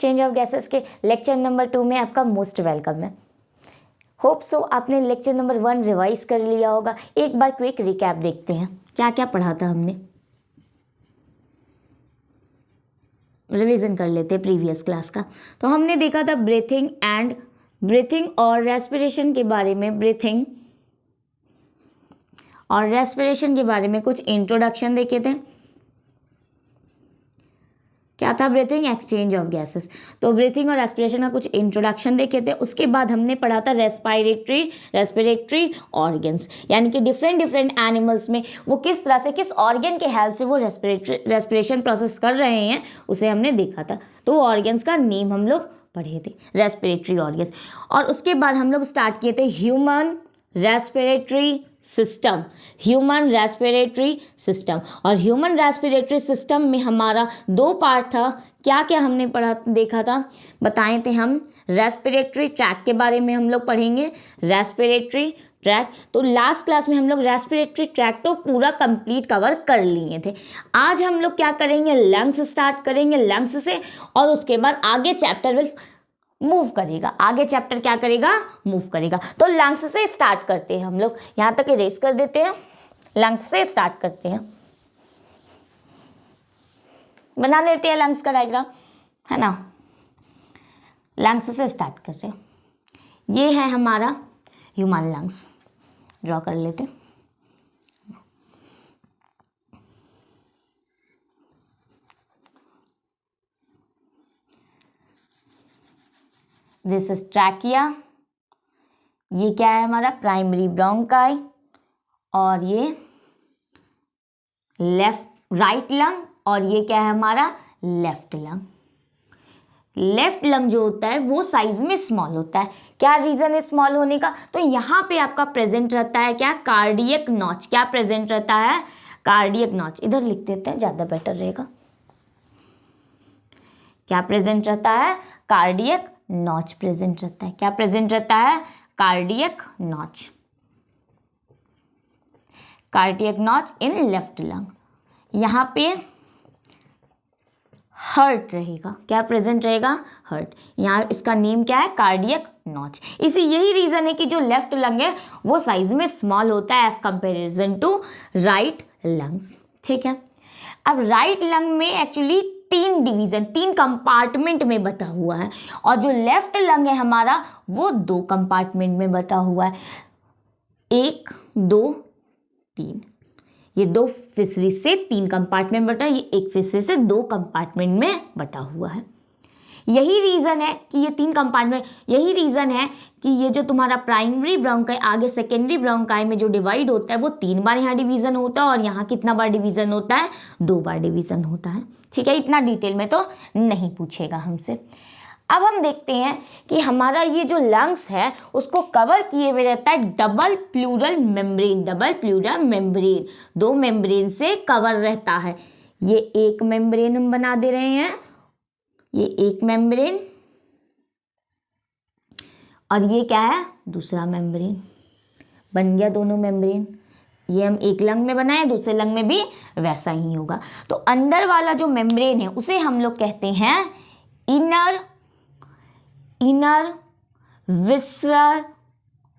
Exchange of gases के lecture number 2 में आपका मोस्ट वेलकम है। होप सो आपने लेक्चर नंबर 1 रिवाइज कर लिया होगा। एक बार क्विक रिकैप देखते हैं क्या क्या पढ़ा था हमने, रिवीजन कर लेते हैं प्रीवियस क्लास का। तो हमने देखा था ब्रीथिंग और रेस्पिरेशन के बारे में, ब्रीथिंग और रेस्पिरेशन के बारे में कुछ इंट्रोडक्शन देखे थे। क्या था? Breathing, exchange of gases. तो ब्रीथिंग और रेस्पिरेशन का कुछ इंट्रोडक्शन देखे थे। उसके बाद हमने पढ़ा था रेस्पिरेटरी ऑर्गन्स, यानी कि डिफरेंट एनिमल्स में वो किस तरह से, किस ऑर्गन के हेल्प से वो रेस्पिरेशन प्रोसेस कर रहे हैं, उसे हमने देखा था। तो वो ऑर्गन्स का नेम हम लोग पढ़े थे, रेस्पिरेटरी ऑर्गन्स। और उसके बाद हम लोग स्टार्ट किए थे ह्यूमन रेस्पिरेटरी सिस्टम, और ह्यूमन रेस्पिरेटरी सिस्टम में हमारा 2 पार्ट था। क्या क्या हमने देखा था, बताए थे हम। रेस्पिरेटरी ट्रैक के बारे में हम लोग पढ़ेंगे, रेस्पिरेटरी ट्रैक। तो लास्ट क्लास में हम लोग रेस्पिरेटरी ट्रैक तो पूरा कंप्लीट कवर कर लिए थे। आज हम लोग क्या करेंगे, लंग्स स्टार्ट करेंगे, लंग्स से, और उसके बाद आगे चैप्टर विल मूव करेगा। आगे चैप्टर क्या करेगा, मूव करेगा। तो लंग्स से स्टार्ट करते हैं हम लोग, यहाँ तक इरेज कर देते हैं। लंग्स से स्टार्ट करते हैं, बना लेते हैं लंग्स का डायग्राम, है ना। लंग्स से स्टार्ट करते हैं। ये है हमारा ह्यूमन लंग्स, ड्रॉ कर लेते हैं। This is trachea. ये क्या है हमारा, प्राइमरी ब्रोंकाई। और ये राइट लंग, और ये क्या है हमारा, लेफ्ट लंग। लेफ्ट लंग जो होता है वो साइज में स्मॉल होता है। क्या रीजन है स्मॉल होने का? तो यहाँ पे आपका प्रेजेंट रहता है क्या, कार्डियक नॉच। क्या प्रेजेंट रहता है, कार्डियक नॉच। इधर लिख देते हैं, ज़्यादा बेटर रहेगा। क्या प्रेजेंट रहता है, कार्डियक नॉच प्रेजेंट रहता है। क्या प्रेजेंट रहता है, cardiac notch, cardiac notch in left lung. यहाँ पे हर्ट रहेगा। क्या प्रेजेंट रहेगा, हर्ट। यहाँ इसका नेम क्या है, कार्डियक नॉच। यही रीजन है कि जो लेफ्ट लंग है वो साइज में स्मॉल होता है as comparison to right lungs. ठीक है। अब राइट लंग में एक्चुअली 3 डिवीजन, 3 कंपार्टमेंट में बटा हुआ है, और जो लेफ्ट लंग है हमारा वो 2 कंपार्टमेंट में बटा हुआ है। 1, 2, 3। ये 2 फिशरी से 3 कंपार्टमेंट बटा, ये 1 फिशरी से 2 कंपार्टमेंट में बटा हुआ है। यही रीज़न है कि ये 3 कंपार्टमेंट, यही रीज़न है कि ये जो तुम्हारा प्राइमरी ब्रोंकाई आगे सेकेंडरी ब्रोंकाई में जो डिवाइड होता है वो 3 बार यहाँ डिवीज़न होता है, और यहाँ कितना बार डिवीज़न होता है, 2 बार डिवीज़न होता है। ठीक है, इतना डिटेल में तो नहीं पूछेगा हमसे। अब हम देखते हैं कि हमारा ये जो लंग्स है उसको कवर किए हुए रहता है डबल प्लूरल मेम्ब्रेन। 2 मेम्ब्रेन से कवर रहता है। ये एक मेम्ब्रेन हम बना दे रहे हैं, ये एक मेम्ब्रेन, और ये क्या है, दूसरा मेम्ब्रेन। बन गया दोनों मेम्ब्रेन। ये हम एक लंग में बनाए, दूसरे लंग में भी वैसा ही होगा। तो अंदर वाला जो मेम्ब्रेन है उसे हम लोग कहते हैं इनर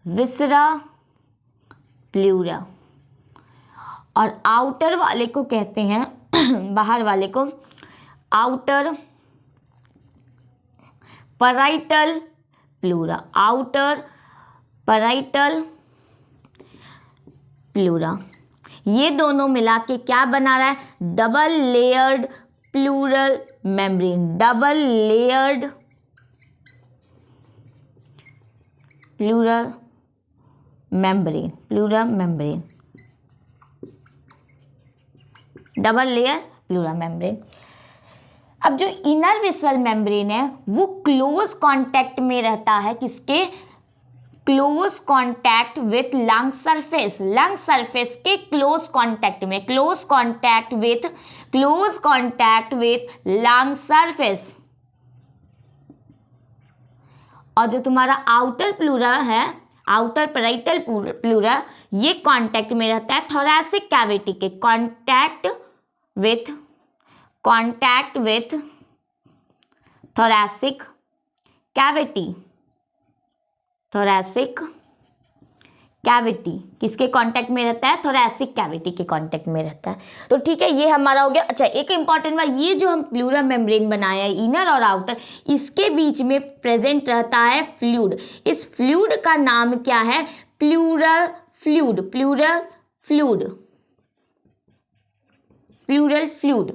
विसरा प्लूरा, और आउटर वाले को कहते हैं बाहर वाले को outer parietal pleura, outer parietal pleura. ये दोनों मिला के क्या बना रहा है, double layered pleural membrane, double layered pleural membrane, double layer pleural membrane. अब जो इनर विसरल मेम्ब्रेन है वो क्लोज कांटेक्ट में रहता है, किसके, close contact with lung surface, lung surface के क्लोज कांटेक्ट में, close contact with lung surface. और जो तुम्हारा आउटर प्लूरा है, आउटर पैराइटल प्लूरा, ये कांटेक्ट में रहता है थोरैसिक कैविटी के, contact with thoracic cavity, thoracic cavity किसके कांटेक्ट में रहता है? थोरैसिक कैविटी के कांटेक्ट में रहता है। तो ठीक है, ये हमारा हो गया। अच्छा, एक इंपॉर्टेंट बात, ये जो हम प्लूरल मेम्ब्रेन बनाया है इनर और आउटर, इसके बीच में प्रेजेंट रहता है फ्लूइड। इस फ्लूइड का नाम क्या है? Pleural fluid, pleural fluid, pleural fluid.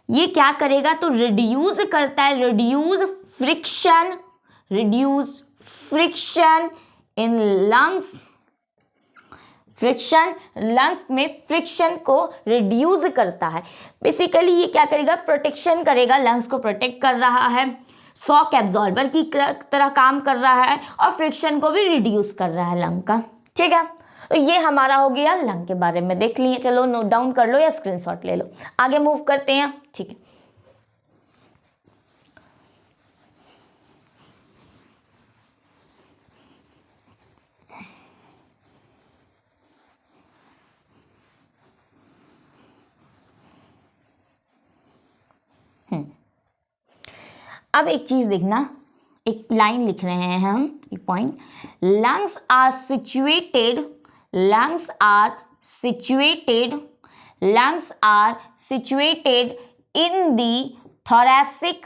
ये क्या करेगा? तो रिड्यूस करता है, reduce friction, reduce friction in lungs, friction lungs में फ्रिक्शन को रिड्यूस करता है। बेसिकली ये क्या करेगा? प्रोटेक्शन करेगा, लंग्स को प्रोटेक्ट कर रहा है, शॉक एब्जॉर्बर की तरह काम कर रहा है और फ्रिक्शन को भी रिड्यूस कर रहा है लंग का। ठीक है, तो ये हमारा हो गया लंग के बारे में देख लिए। चलो नोट डाउन कर लो या स्क्रीनशॉट ले लो, आगे मूव करते हैं। ठीक है, अब एक चीज देखना, एक लाइन लिख रहे हैं हम, एक point. Lungs are situated, lungs are situated, lungs are situated in the thoracic,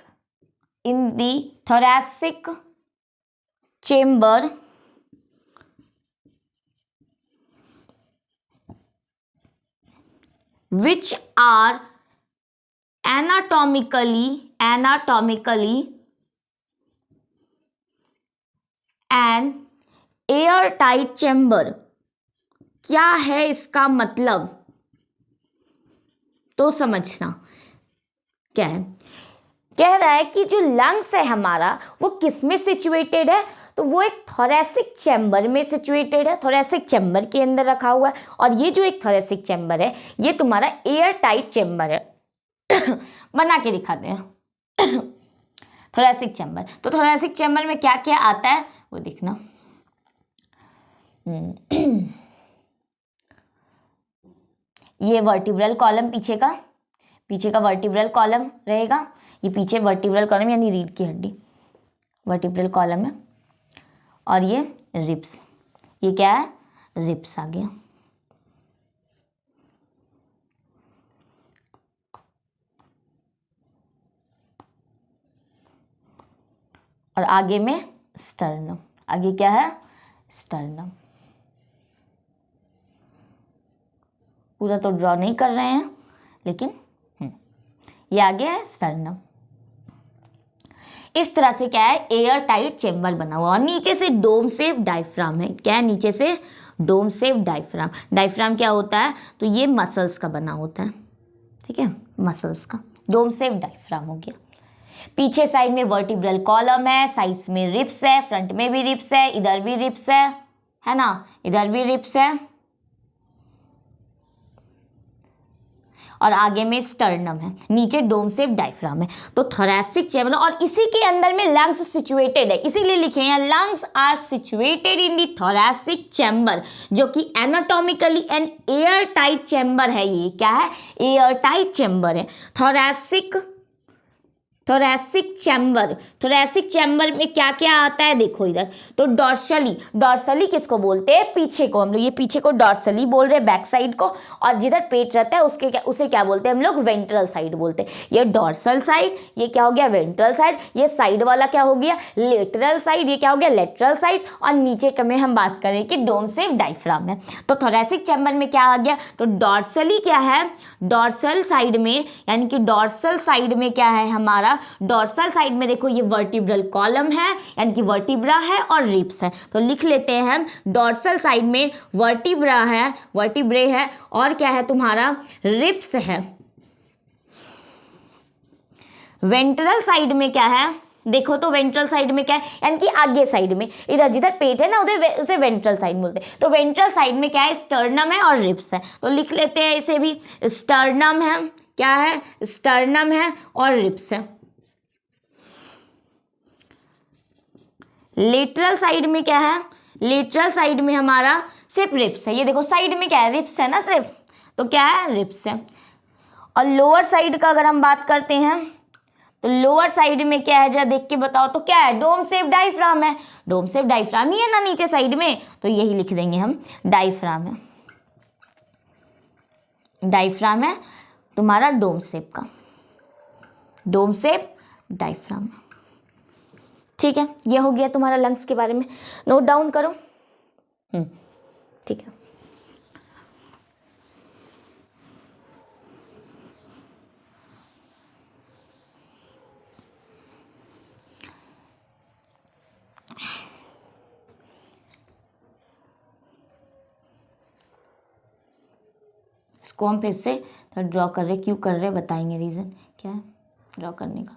in the thoracic chamber which are anatomically an airtight chamber। क्या है इसका मतलब? तो समझना क्या है। कह रहा है कि जो लंग्स है हमारा वो किस में सिचुएटेड है? तो वो एक थोरैसिक चैम्बर में सिचुएटेड है, थोरैसिक चैम्बर के अंदर रखा हुआ है। और ये जो एक थोरैसिक चैम्बर है ये तुम्हारा एयर टाइट चैम्बर है। बना के दिखाते हैं थोरैसिक चैम्बर। तो थोरैसिक चैम्बर में क्या क्या आता है वो देखना। ये वर्टिब्रल कॉलम, पीछे का वर्टिब्रल कॉलम रहेगा। ये पीछे वर्टिब्रल कॉलम यानी रीढ़ की हड्डी, वर्टिब्रल कॉलम है। और ये रिब्स, ये क्या है? रिब्स आ गया। और आगे में स्टर्नम, आगे क्या है? स्टर्नम। पूरा तो ड्रॉ नहीं कर रहे हैं लेकिन ये आगे है स्टर्नम। इस तरह से क्या है? एयर टाइट चेम्बर बना हुआ और नीचे से डोम शेप डायफ्राम है। क्या है? नीचे से डोम शेप डायफ्राम। डायफ्राम क्या होता है? तो ये मसल्स का बना होता है, ठीक है, मसल्स का। डोम शेप डायफ्राम हो गया। पीछे साइड में वर्टिब्रल कॉलम है, साइड्स में रिब्स है, फ्रंट में भी रिब्स है, इधर भी रिब्स है ना, इधर भी रिब्स है। और आगे में स्टर्नम है, नीचे डोम शेप डायफ्राम है। तो थोरैसिक चैम्बर, और इसी के अंदर में लंग्स सिचुएटेड है, इसीलिए लिखे हैं lungs are situated in the thoracic chamber, जो कि anatomically an air tight chamber है। ये क्या है? एयर टाइट चैम्बर है। थोरैसिक चैम्बर, थोरैसिक चैम्बर में क्या क्या आता है देखो इधर। तो डॉर्सली, डॉर्सली किसको बोलते हैं? पीछे को। हम लोग ये पीछे को डॉर्सली बोल रहे हैं, बैक साइड को। और जिधर पेट रहता है उसे क्या बोलते हैं हम लोग? वेंट्रल साइड बोलते हैं। ये डॉर्सल साइड, ये क्या हो गया? Ventral side. ये साइड वाला क्या हो गया? Lateral side. ये क्या हो गया? Lateral side. और नीचे का में हम बात करें कि डोम शेप डायफ्राम है। तो थोरैसिक चैम्बर में क्या आ गया? तो डॉर्सली क्या है? डॉर्सल साइड में, यानी कि डॉर्सल साइड में क्या है हमारा? डॉर्सल साइड में देखो ये वर्टिब्रल कॉलम है, यानी कि वर्टिब्रा है और रिब्स है। तो लिख लेते हैं हम, डॉर्सल साइड में वर्टिब्रा है, वर्टिब्रे है, और क्या है तुम्हारा? रिब्स है। वेंट्रल साइड में क्या है? देखो तो वेंट्रल साइड में क्या है? यानी कि आगे साइड में, इधर जिधर पेट है ना उधर उसे वेंट्रल साइड बोलते हैं। तो वेंट्रल साइड में क्या है? स्टर्नम है और रिब्स है। तो लिख लेते हैं इसे भी, स्टर्नम है। क्या है? स्टर्नम है और रिब्स है। लेटरल साइड में क्या है? लेटरल साइड में हमारा सिर्फ रिब्स है। ये देखो साइड में क्या है? रिब्स है ना सिर्फ, तो क्या है? रिब्स है। और लोअर साइड का अगर हम बात करते हैं तो लोअर साइड में क्या है, जरा देख के बताओ तो क्या है, डोम शेप डायफ्राम है, डोम शेप डायफ्राम ही है ना नीचे साइड में, तो यही लिख देंगे हम, डायफ्राम है, डायफ्राम है तुम्हारा डोम शेप का, डोम शेप डायफ्राम। ठीक है, ये हो गया तुम्हारा लंग्स के बारे में, नोट डाउन करो। ठीक है, इसको हम फिर से ड्रॉ कर रहे, क्यों कर रहे बताएंगे, रीज़न क्या है ड्रॉ करने का।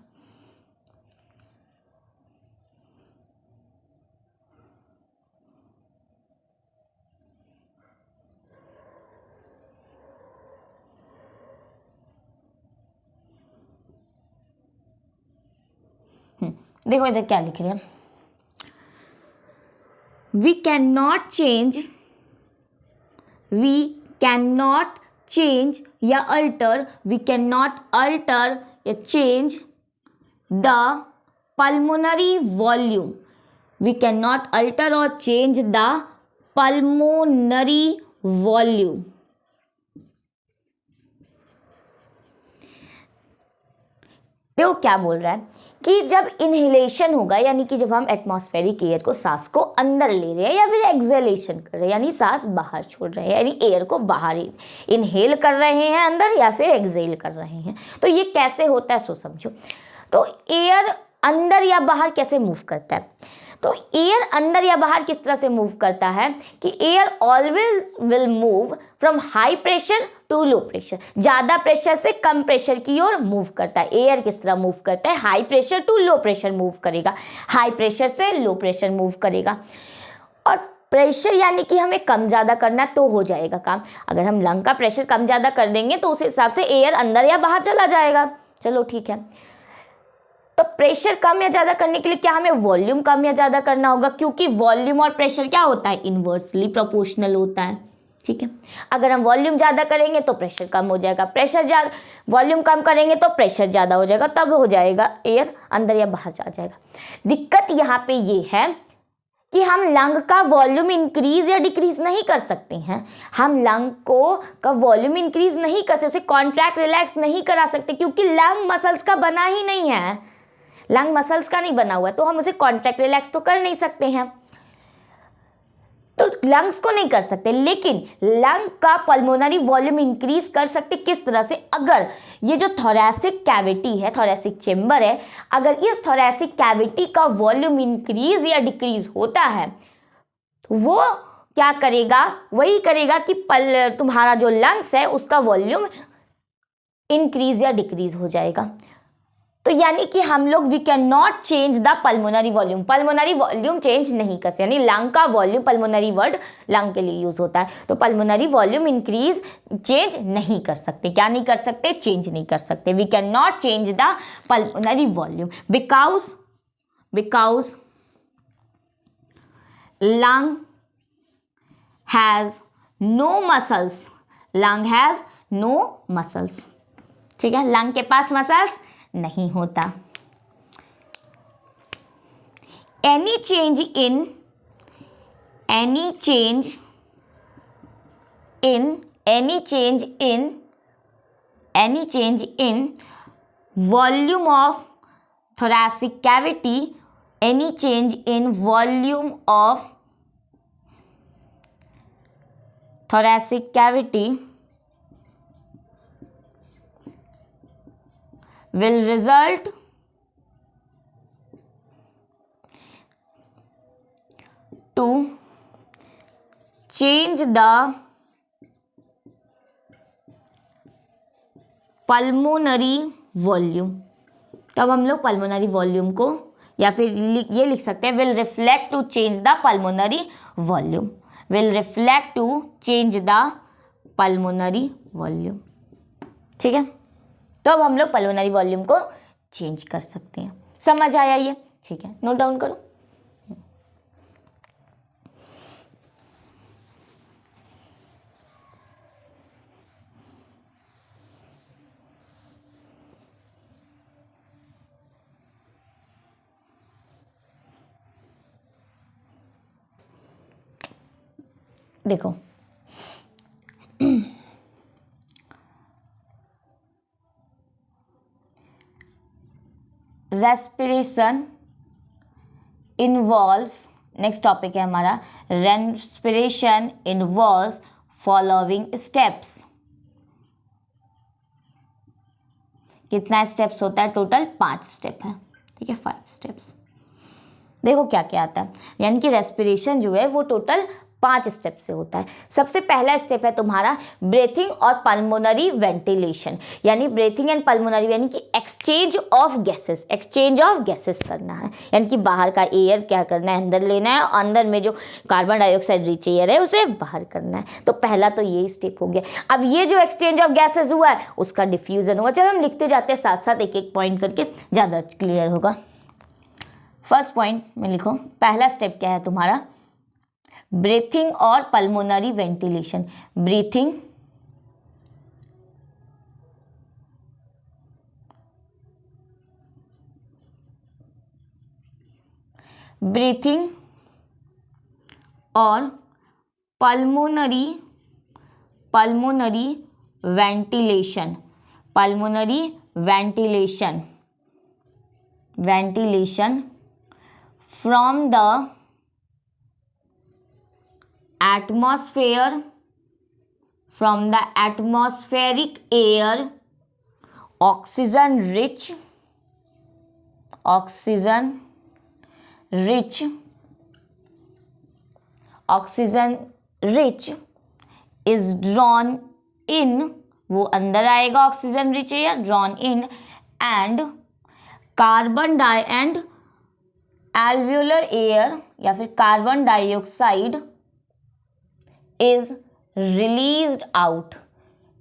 देखो इधर क्या लिख रहे हैं, वी कैन नॉट चेंज या अल्टर, वी कैन नॉट अल्टर या change the pulmonary volume, we can not alter और चेंज द पल्मोनरी वॉल्यूम। देखो क्या बोल रहा है कि जब इनहेलेशन होगा, यानी कि जब हम एटमॉस्फेरिक एयर को, सांस को अंदर ले रहे हैं या फिर एक्सहेलेशन कर रहे हैं, यानी सांस बाहर छोड़ रहे हैं, यानी एयर को बाहर इनहेल कर रहे हैं अंदर या फिर एक्सहेल कर रहे हैं, तो ये कैसे होता है सो समझो। तो एयर अंदर या बाहर कैसे मूव करता है, तो एयर अंदर या बाहर किस तरह से मूव करता है कि air always will move from high pressure to low pressure, ज़्यादा प्रेशर से कम प्रेशर की ओर मूव करता है। एयर किस तरह मूव करता है, high pressure to low pressure move करेगा, हाई प्रेशर से लो प्रेशर मूव करेगा। और प्रेशर यानी कि हमें कम ज़्यादा करना तो हो जाएगा काम, अगर हम लंग का प्रेशर कम ज़्यादा कर देंगे तो उस हिसाब से एयर अंदर या बाहर चला जाएगा। चलो ठीक है, तो प्रेशर कम या ज़्यादा करने के लिए क्या हमें वॉल्यूम कम या ज़्यादा करना होगा, क्योंकि वॉल्यूम और प्रेशर क्या होता है, इनवर्सली प्रोपोर्शनल होता है। ठीक है, अगर हम वॉल्यूम ज़्यादा करेंगे तो प्रेशर कम हो जाएगा, वॉल्यूम कम करेंगे तो प्रेशर ज़्यादा हो जाएगा, तब हो जाएगा एयर अंदर या बाहर जा जाएगा। दिक्कत यहाँ पे ये है कि हम लंग का वॉल्यूम इंक्रीज या डिक्रीज नहीं कर सकते हैं, हम लंग का वॉल्यूम इंक्रीज नहीं कर सकते, उसे कॉन्ट्रैक्ट रिलैक्स नहीं करा सकते, क्योंकि लंग मसल्स का बना ही नहीं है, लंग मसल्स का नहीं बना हुआ है, तो हम उसे कॉन्ट्रैक्ट रिलैक्स तो कर नहीं सकते हैं, तो लंग्स को नहीं कर सकते। लेकिन लंग का पल्मोनरी वॉल्यूम इंक्रीज कर सकते किस तरह से, अगर ये जो थोरैसिक कैविटी है, थोरैसिक चेंबर है, अगर इस थोरैसिक कैविटी का वॉल्यूम इंक्रीज या डिक्रीज होता है तो वो क्या करेगा, वही करेगा कि तुम्हारा जो लंग्स है उसका वॉल्यूम इंक्रीज या डिक्रीज हो जाएगा। तो यानी कि हम लोग we can not change the pulmonary volume change नहीं कर सकते, यानी लंग का वॉल्यूम, पल्मोनरी वर्ड लंग के लिए यूज होता है, तो पल्मोनरी वॉल्यूम इंक्रीज चेंज नहीं कर सकते, क्या नहीं कर सकते, चेंज नहीं कर सकते। We can not change the pulmonary volume because lung has no muscles, ठीक है, लंग के पास मसल्स नहीं होता। Any change in volume of thoracic cavity, any change in volume of thoracic cavity will result to change the pulmonary volume। तब हम लोग pulmonary volume को या फिर ये लिख सकते हैं will reflect to change the pulmonary volume, will reflect to change the pulmonary volume. ठीक है, तो अब हम लोग पल्मोनरी वॉल्यूम को चेंज कर सकते हैं। समझ आया ये? ठीक है, नोट डाउन करो। देखो रेस्पिरेशन इन्वॉल्व्स, नेक्स्ट टॉपिक है हमारा, रेस्पिरेशन इन्वॉल्व्स फॉलोइंग स्टेप्स। कितना स्टेप्स होता है? टोटल 5 स्टेप है, ठीक है, 5 स्टेप्स। देखो क्या क्या आता है, यानी कि रेस्पिरेशन जो है वो टोटल 5 स्टेप से होता है। सबसे पहला स्टेप है तुम्हारा ब्रीथिंग और पल्मोनरी वेंटिलेशन, यानी ब्रीथिंग एंड पल्मोनरी यानी कि exchange of gases, exchange of gases करना है, यानी कि बाहर का एयर क्या करना है, अंदर लेना है, और अंदर में जो कार्बन डाइऑक्साइड रिच एयर है उसे बाहर करना है। तो पहला तो ये स्टेप हो गया। अब ये जो एक्सचेंज ऑफ गैसेस हुआ है उसका डिफ्यूजन होगा। चलो हम लिखते जाते हैं साथ साथ, एक एक पॉइंट करके, ज़्यादा क्लियर होगा। फर्स्ट पॉइंट में लिखो, पहला स्टेप क्या है तुम्हारा? ब्रीथिंग और पल्मोनरी वेंटिलेशन। ब्रीथिंग ब्रीथिंग और pulmonary ventilation, pulmonary ventilation from the atmosphere, from the atmospheric air, oxygen rich is drawn in, वो अंदर आएगा oxygen rich air, drawn in, and carbon and alveolar air या फिर carbon dioxide is released out,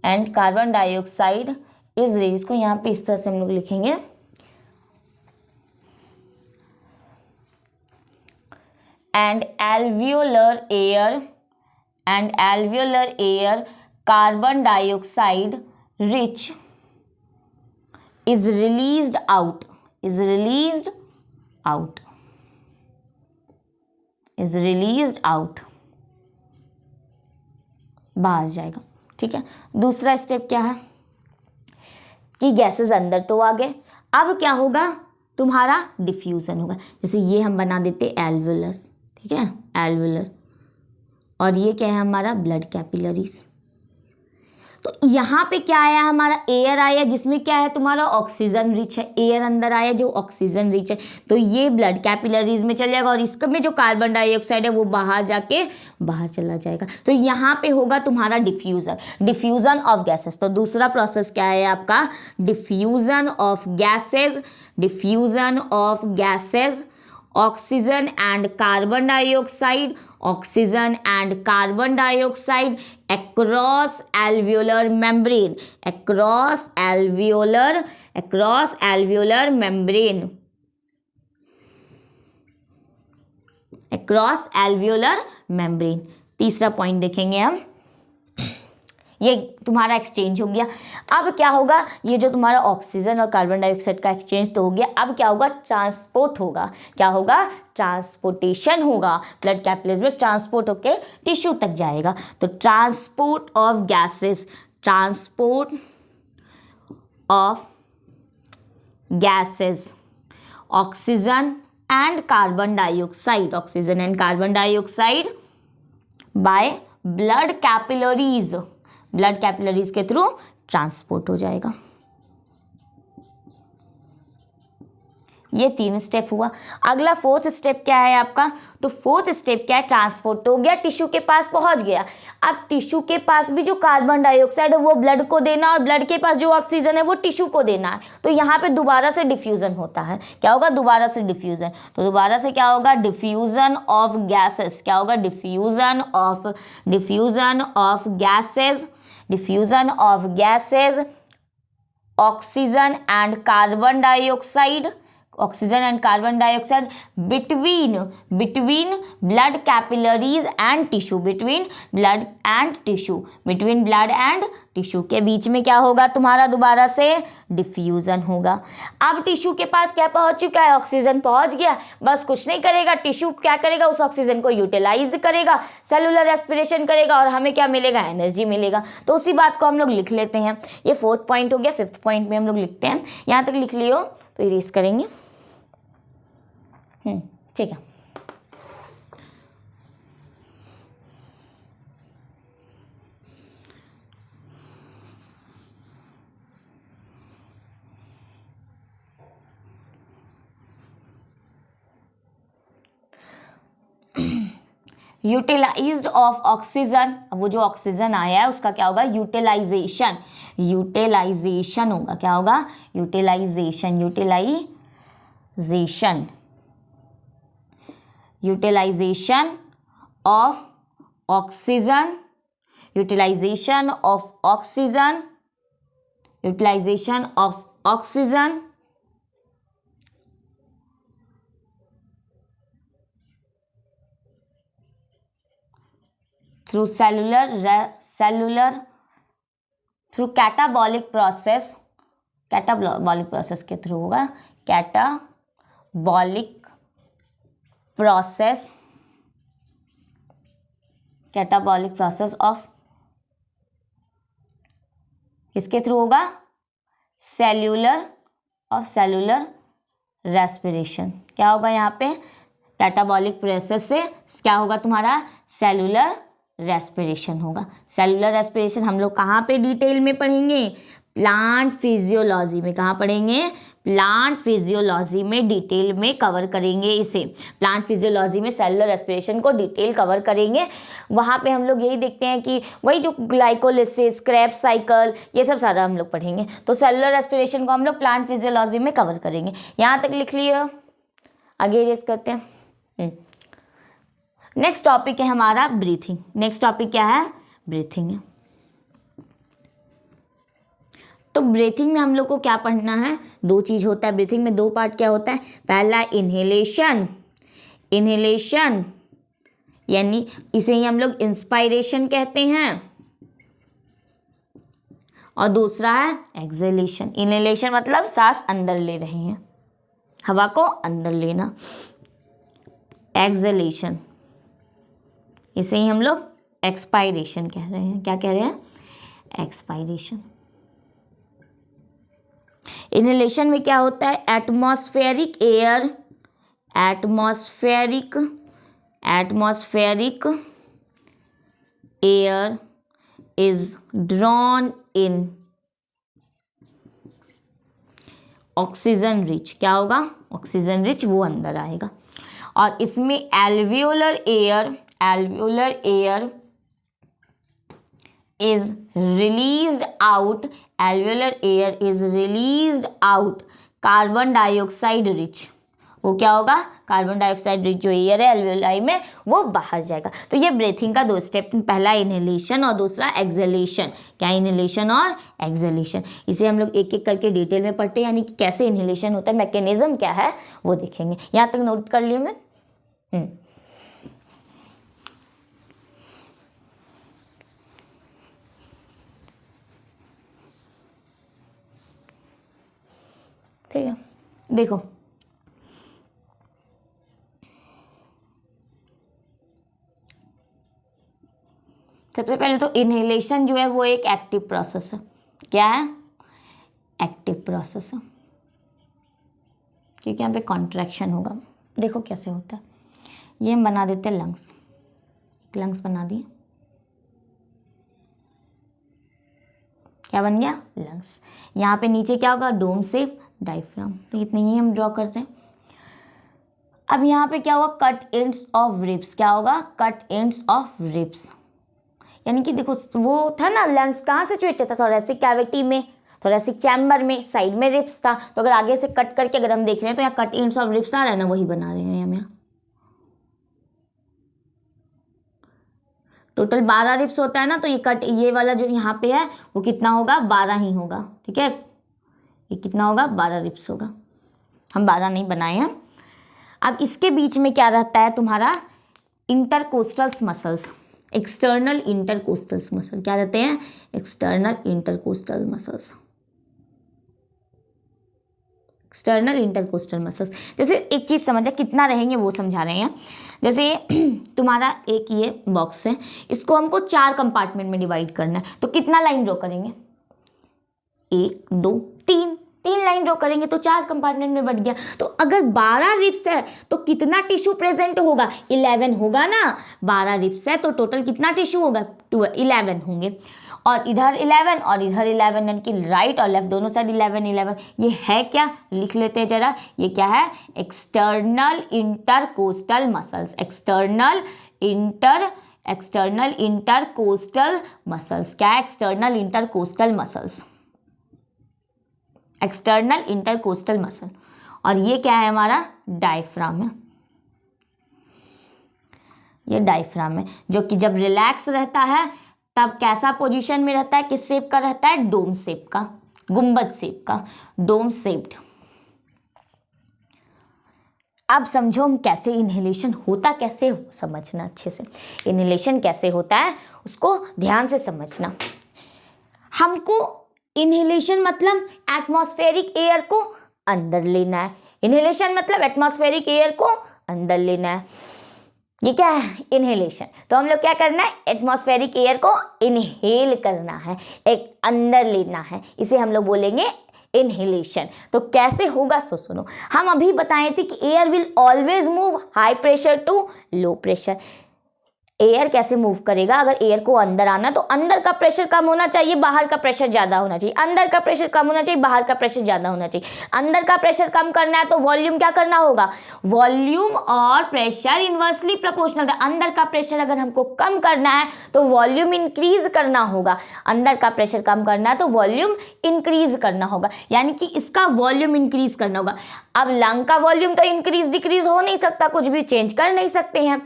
and carbon dioxide is released, इसको यहाँ पे इस तरह से हम लोग लिखेंगे, and alveolar air carbon dioxide rich is released out, बाहर जाएगा। ठीक है, दूसरा स्टेप क्या है कि गैसेस अंदर तो आ गए, अब क्या होगा तुम्हारा डिफ्यूजन होगा। जैसे ये हम बना देते एल्वुलर, ठीक है, एल्वुलर, और ये क्या है हमारा ब्लड कैपिलरीज। तो यहाँ पे क्या आया हमारा, एयर आया जिसमें क्या है तुम्हारा ऑक्सीजन रिच है, एयर अंदर आया जो ऑक्सीजन रिच है, तो ये ब्लड कैपिलरीज में चल जाएगा, और इसमें जो कार्बन डाइऑक्साइड है वो बाहर जाके बाहर चला जाएगा। तो यहाँ पे होगा तुम्हारा डिफ्यूजन ऑफ गैसेस। तो दूसरा प्रोसेस क्या है आपका, diffusion of gases, oxygen and carbon dioxide, across alveolar membrane, तीसरा पॉइंट देखेंगे हम, ये तुम्हारा एक्सचेंज हो गया। अब क्या होगा, ये जो तुम्हारा ऑक्सीजन और कार्बन डाइऑक्साइड का एक्सचेंज तो हो गया, अब क्या होगा, ट्रांसपोर्ट होगा। क्या होगा, ट्रांसपोर्टेशन होगा, ब्लड कैपिलरीज में ट्रांसपोर्ट होके टिश्यू तक जाएगा। तो transport of gases, oxygen and carbon dioxide by blood capillaries के थ्रू ट्रांसपोर्ट हो जाएगा। ये 3 स्टेप हुआ। अगला 4th स्टेप क्या है आपका, तो 4th स्टेप क्या है, ट्रांसपोर्ट हो गया, टिश्यू के पास पहुंच गया। अब टिश्यू के पास भी जो कार्बन डाइऑक्साइड है वो ब्लड को देना, और ब्लड के पास जो ऑक्सीजन है वो टिश्यू को देना है। तो यहाँ पे दोबारा से डिफ्यूजन होता है। क्या होगा, दोबारा से डिफ्यूजन। तो दोबारा से क्या होगा, डिफ्यूजन ऑफ गैसेस। क्या होगा, diffusion of gases, oxygen and carbon dioxide oxygen and carbon dioxide between blood capillaries and tissue, between blood and tissue के बीच में क्या होगा तुम्हारा, दोबारा से डिफ्यूजन होगा। अब टिश्यू के पास क्या पहुंच चुका है, ऑक्सीजन पहुंच गया, बस कुछ नहीं करेगा, टिश्यू क्या करेगा, उस ऑक्सीजन को यूटिलाइज करेगा, सेलुलर रेस्पिरेशन करेगा और हमें क्या मिलेगा, एनर्जी मिलेगा। तो उसी बात को हम लोग लिख लेते हैं। ये 4th पॉइंट हो गया। 5th पॉइंट में हम लोग लिखते हैं, यहाँ तक लिख लियो तो इरेज करेंगे। ठीक है। यूटिलाइज्ड ऑफ ऑक्सीजन, वो जो ऑक्सीजन आया है उसका क्या होगा, यूटिलाइजेशन होगा। क्या होगा, utilisation of oxygen through through catabolic process के थ्रू होगा, कैटाबॉलिक प्रोसेस ऑफ, किसके थ्रू होगा, सेल्यूलर रेस्पिरेशन। क्या होगा यहाँ पे, कैटाबॉलिक प्रोसेस से क्या होगा तुम्हारा, सेलुलर रेस्पिरेशन होगा। सेलुलर रेस्पिरेशन हम लोग कहाँ पे डिटेल में पढ़ेंगे, प्लांट फिजियोलॉजी में। कहाँ पढ़ेंगे, प्लांट फिजियोलॉजी में डिटेल में कवर करेंगे इसे। प्लांट फिजियोलॉजी में सेलुलर रेस्पिरेशन को डिटेल कवर करेंगे। वहाँ पे हम लोग यही देखते हैं कि वही जो ग्लाइकोलिसिस, क्रेब्स साइकिल, ये सब सारा हम लोग पढ़ेंगे। तो सेलुलर रेस्पिरेशन को हम लोग प्लांट फिजियोलॉजी में कवर करेंगे। यहाँ तक लिख लिया, आगे रेस करते हैं। नेक्स्ट टॉपिक है हमारा ब्रीथिंग। नेक्स्ट टॉपिक क्या है, ब्रीथिंग है। तो ब्रीथिंग में हम लोग को क्या पढ़ना है, 2 चीज़ होता है ब्रीथिंग में। 2 पार्ट क्या होता है, पहला इनहेलेशन यानी इसे ही हम लोग इंस्पायरेशन कहते हैं, और दूसरा है एक्सहेलेशन। इनहेलेशन मतलब सांस अंदर ले रहे हैं, हवा को अंदर लेना। एक्सहेलेशन इसे ही हम लोग एक्सपायरेशन कह रहे हैं। क्या कह रहे हैं, एक्सपायरेशन। इनहेलेशन में क्या होता है, atmospheric air is drawn in oxygen rich. क्या होगा, ऑक्सीजन रिच वो अंदर आएगा। और इसमें alveolar air is released out carbon dioxide rich. वो क्या होगा, कार्बन डाइऑक्साइड रिच जो एयर है एल्वियोलाई में वो बाहर जाएगा। तो ये ब्रीथिंग का 2 स्टेप, पहला इनहेलेशन और दूसरा एक्सहेलेशन। क्या, इनहेलेशन और एक्सहेलेशन। इसे हम लोग एक एक करके डिटेल में पढ़ते हैं, यानी कि कैसे इनहेलेशन होता है, मैकेनिज्म क्या है वो देखेंगे। यहाँ तक नोट कर लिए मैं। ठीक है, देखो सबसे पहले तो इनहेलेशन जो है वो एक एक्टिव प्रोसेस है। क्या है, एक्टिव प्रोसेस है, क्योंकि यहाँ पे कॉन्ट्रैक्शन होगा। देखो कैसे होता है, ये हम बना देते हैं लंग्स बना दिए। क्या बन गया, लंग्स। यहाँ पे नीचे क्या होगा, डोम शेप, डायफ्राम। तो इतने ही हम ड्रॉ करते हैं। अब यहाँ पे क्या होगा, कट एंड्स ऑफ रिब्स। क्या होगा, कट एंड्स ऑफ रिब्स, यानी कि देखो वो था ना, लंग्स कहाँ से सिचुएटेड था, थोरेसिक कैविटी में, थोरेसिक चैम्बर में, साइड में रिब्स था। तो अगर आगे से कट करके अगर हम देख रहे हैं तो यहाँ कट एंड्स ऑफ रिब्स आ रहा है ना, वही बना रहे हैं हम यहाँ। टोटल 12 रिब्स होता है ना, तो ये वाला जो यहाँ पे है वो कितना होगा, 12 ही होगा। ठीक है, ये कितना होगा, 12 रिब्स होगा। हम 12 नहीं बनाए हैं। अब इसके बीच में क्या रहता है तुम्हारा, इंटरकोस्टल्स मसल्स, एक्सटर्नल इंटरकोस्टल्स मसल। क्या रहते हैं, external intercostal muscles, external intercostal muscles. जैसे एक चीज़ समझा, कितना रहेंगे वो समझा रहे हैं। जैसे तुम्हारा एक ये बॉक्स है, इसको हमको 4 कंपार्टमेंट में डिवाइड करना है, तो कितना लाइन ड्रॉ करेंगे, 1 2 3 लाइन ड्रॉ करेंगे तो 4 कंपार्टमेंट में बट गया। तो अगर 12 रिब्स है तो कितना टिश्यू प्रेजेंट होगा, 11 होगा ना। 12 रिब्स है तो टोटल कितना टिश्यू होगा, 11 होंगे। और इधर 11 और इधर 11, यानी कि राइट और लेफ्ट दोनों साइड 11। ये है क्या, लिख लेते हैं जरा, ये क्या है, external intercostal muscles, external intercostal muscles. क्या है, external intercostal muscles, external intercostal muscle. और ये क्या है, हमारा डायफ्राम है। ये डायफ्राम है जो कि जब रिलैक्स रहता है तब कैसा पोजीशन में रहता है, किस शेप का रहता है, डोम शेप का, गुंबद शेप का, डोम शेप्ड। अब समझो हम कैसे इनहेलेशन होता, कैसे समझना अच्छे से, इनहेलेशन कैसे होता है उसको ध्यान से समझना। हमको इनहेलेशन मतलब एटमॉस्फेरिक एयर को अंदर लेना है, इनहेलेशन मतलब एटमॉस्फेरिक एयर को अंदर लेना है। ये क्या है, इनहेलेशन। तो हम लोग क्या करना है, एटमॉस्फेरिक एयर को इनहेल करना है, एक अंदर लेना है, इसे हम लोग बोलेंगे इनहेलेशन। तो कैसे होगा सो सुनो, हम अभी बताए थे कि air will always move high pressure to low pressure. Air कैसे मूव करेगा, अगर एयर को अंदर आना तो अंदर का प्रेशर कम होना चाहिए, बाहर का प्रेशर ज़्यादा होना चाहिए, अंदर का प्रेशर कम होना चाहिए, बाहर का प्रेशर ज़्यादा होना चाहिए। अंदर का प्रेशर कम करना है तो वॉल्यूम क्या करना होगा, वॉल्यूम और प्रेशर इन्वर्सली प्रोपोर्शनल है। अंदर का प्रेशर अगर हमको कम करना है तो वॉल्यूम इंक्रीज करना होगा, अंदर का प्रेशर कम करना है तो वॉल्यूम इंक्रीज करना होगा, यानी कि इसका वॉल्यूम इंक्रीज करना होगा। अब लंग का वॉल्यूम तो इंक्रीज डिक्रीज हो नहीं सकता, कुछ भी चेंज कर नहीं सकते हैं।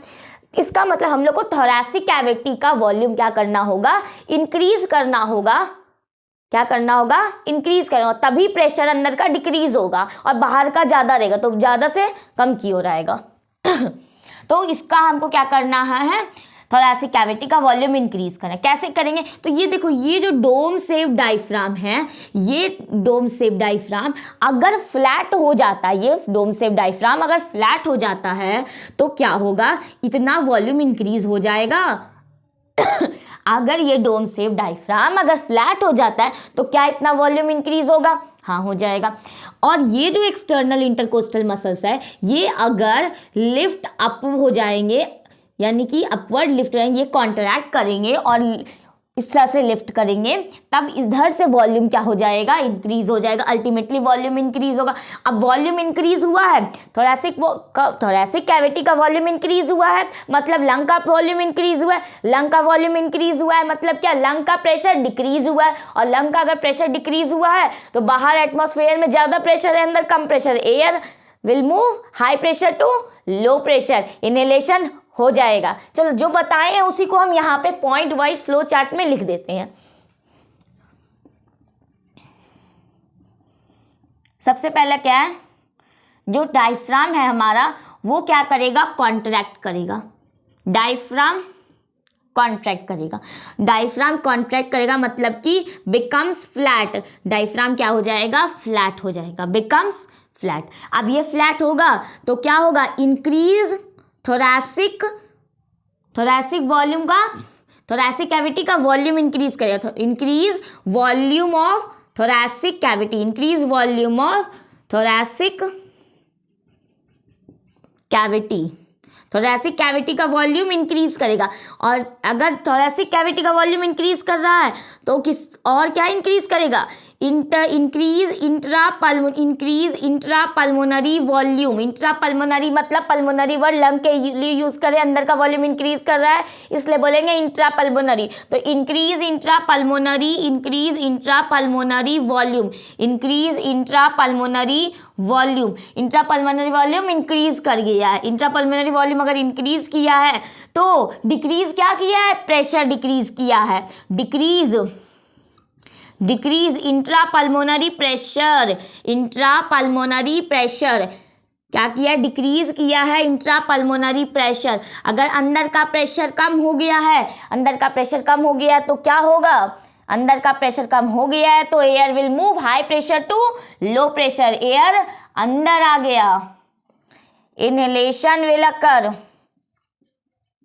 इसका मतलब हम लोग को थोरैसिक कैविटी का वॉल्यूम क्या करना होगा, इंक्रीज करना होगा। क्या करना होगा, इंक्रीज करना होगा, तभी प्रेशर अंदर का डिक्रीज होगा और बाहर का ज़्यादा रहेगा तो ज़्यादा से कम की ओर आएगा। तो इसका हमको क्या करना है, थोरैसिक कैविटी का वॉल्यूम इंक्रीज करना है। कैसे करेंगे, तो ये देखो, ये जो डोम शेप डायफ्राम है, ये डोम शेप डायफ्राम अगर फ्लैट हो जाता है, ये डोम शेप डायफ्राम अगर फ्लैट हो जाता है तो क्या होगा, इतना वॉल्यूम इंक्रीज हो जाएगा। अगर ये डोम शेप डायफ्राम अगर फ्लैट हो जाता है तो क्या इतना वॉल्यूम इंक्रीज होगा, हाँ हो जाएगा। और ये जो एक्सटर्नल इंटरकोस्टल मसल्स है, ये अगर लिफ्ट अप हो जाएंगे, यानी कि अपवर्ड लिफ्ट रहेंगे, ये कॉन्ट्रैक्ट करेंगे और इस तरह से लिफ्ट करेंगे, तब इधर से वॉल्यूम क्या हो जाएगा, इंक्रीज हो जाएगा, अल्टीमेटली वॉल्यूम इंक्रीज होगा। अब वॉल्यूम इंक्रीज हुआ है, थोरैसिक कैविटी का वॉल्यूम इंक्रीज हुआ है, मतलब लंग का वॉल्यूम इंक्रीज हुआ है, लंग का वॉल्यूम इंक्रीज हुआ है मतलब क्या, लंग का प्रेशर डिक्रीज हुआ है। और लंग का अगर प्रेशर डिक्रीज हुआ है तो बाहर एटमॉस्फेयर में ज़्यादा प्रेशर है, अंदर कम pressure, air will move high pressure to low pressure, inhalation हो जाएगा। चलो जो बताए हैं उसी को हम यहाँ पे पॉइंट वाइज फ्लो चार्ट में लिख देते हैं। सबसे पहला क्या है, जो डायफ्राम है हमारा वो क्या करेगा, कॉन्ट्रैक्ट करेगा, डायफ्राम कॉन्ट्रैक्ट करेगा। डायफ्राम कॉन्ट्रैक्ट करेगा मतलब कि बिकम्स फ्लैट, डायफ्राम क्या हो जाएगा, फ्लैट हो जाएगा, बिकम्स फ्लैट। अब ये फ्लैट होगा तो क्या होगा, इंक्रीज थोरैसिक वॉल्यूम का, थोरैसिक कैविटी का वॉल्यूम इंक्रीज करेगा, increase volume of thoracic cavity, increase volume of thoracic cavity, thoracic cavity का वॉल्यूम इंक्रीज करेगा। और अगर थोरैसिक कैविटी का वॉल्यूम इंक्रीज कर रहा है तो किस और क्या इंक्रीज करेगा, increase intra pulmonary volume. Intra pulmonary मतलब पल्मोनरी वर्ड लंग के लिए यूज करें, अंदर का वॉल्यूम इंक्रीज कर रहा है इसलिए बोलेंगे इंट्रा पल्मोनरी। तो increase intra pulmonary volume, increase intra pulmonary volume, intra pulmonary volume increase कर गया है। इंट्रा पल्मोनरी वॉल्यूम अगर इंक्रीज किया है तो डिक्रीज क्या किया है, प्रेशर डिक्रीज किया है, decrease decrease intra pulmonary pressure, intra pulmonary pressure क्या किया, डिक्रीज किया है इंट्रा पल्मोनरी प्रेशर। अगर अंदर का प्रेशर कम हो गया है, अंदर का प्रेशर कम हो गया तो क्या होगा, अंदर का प्रेशर कम हो गया है तो air will move high pressure to low pressure, air अंदर आ गया, इनहेलेशन विल अकर।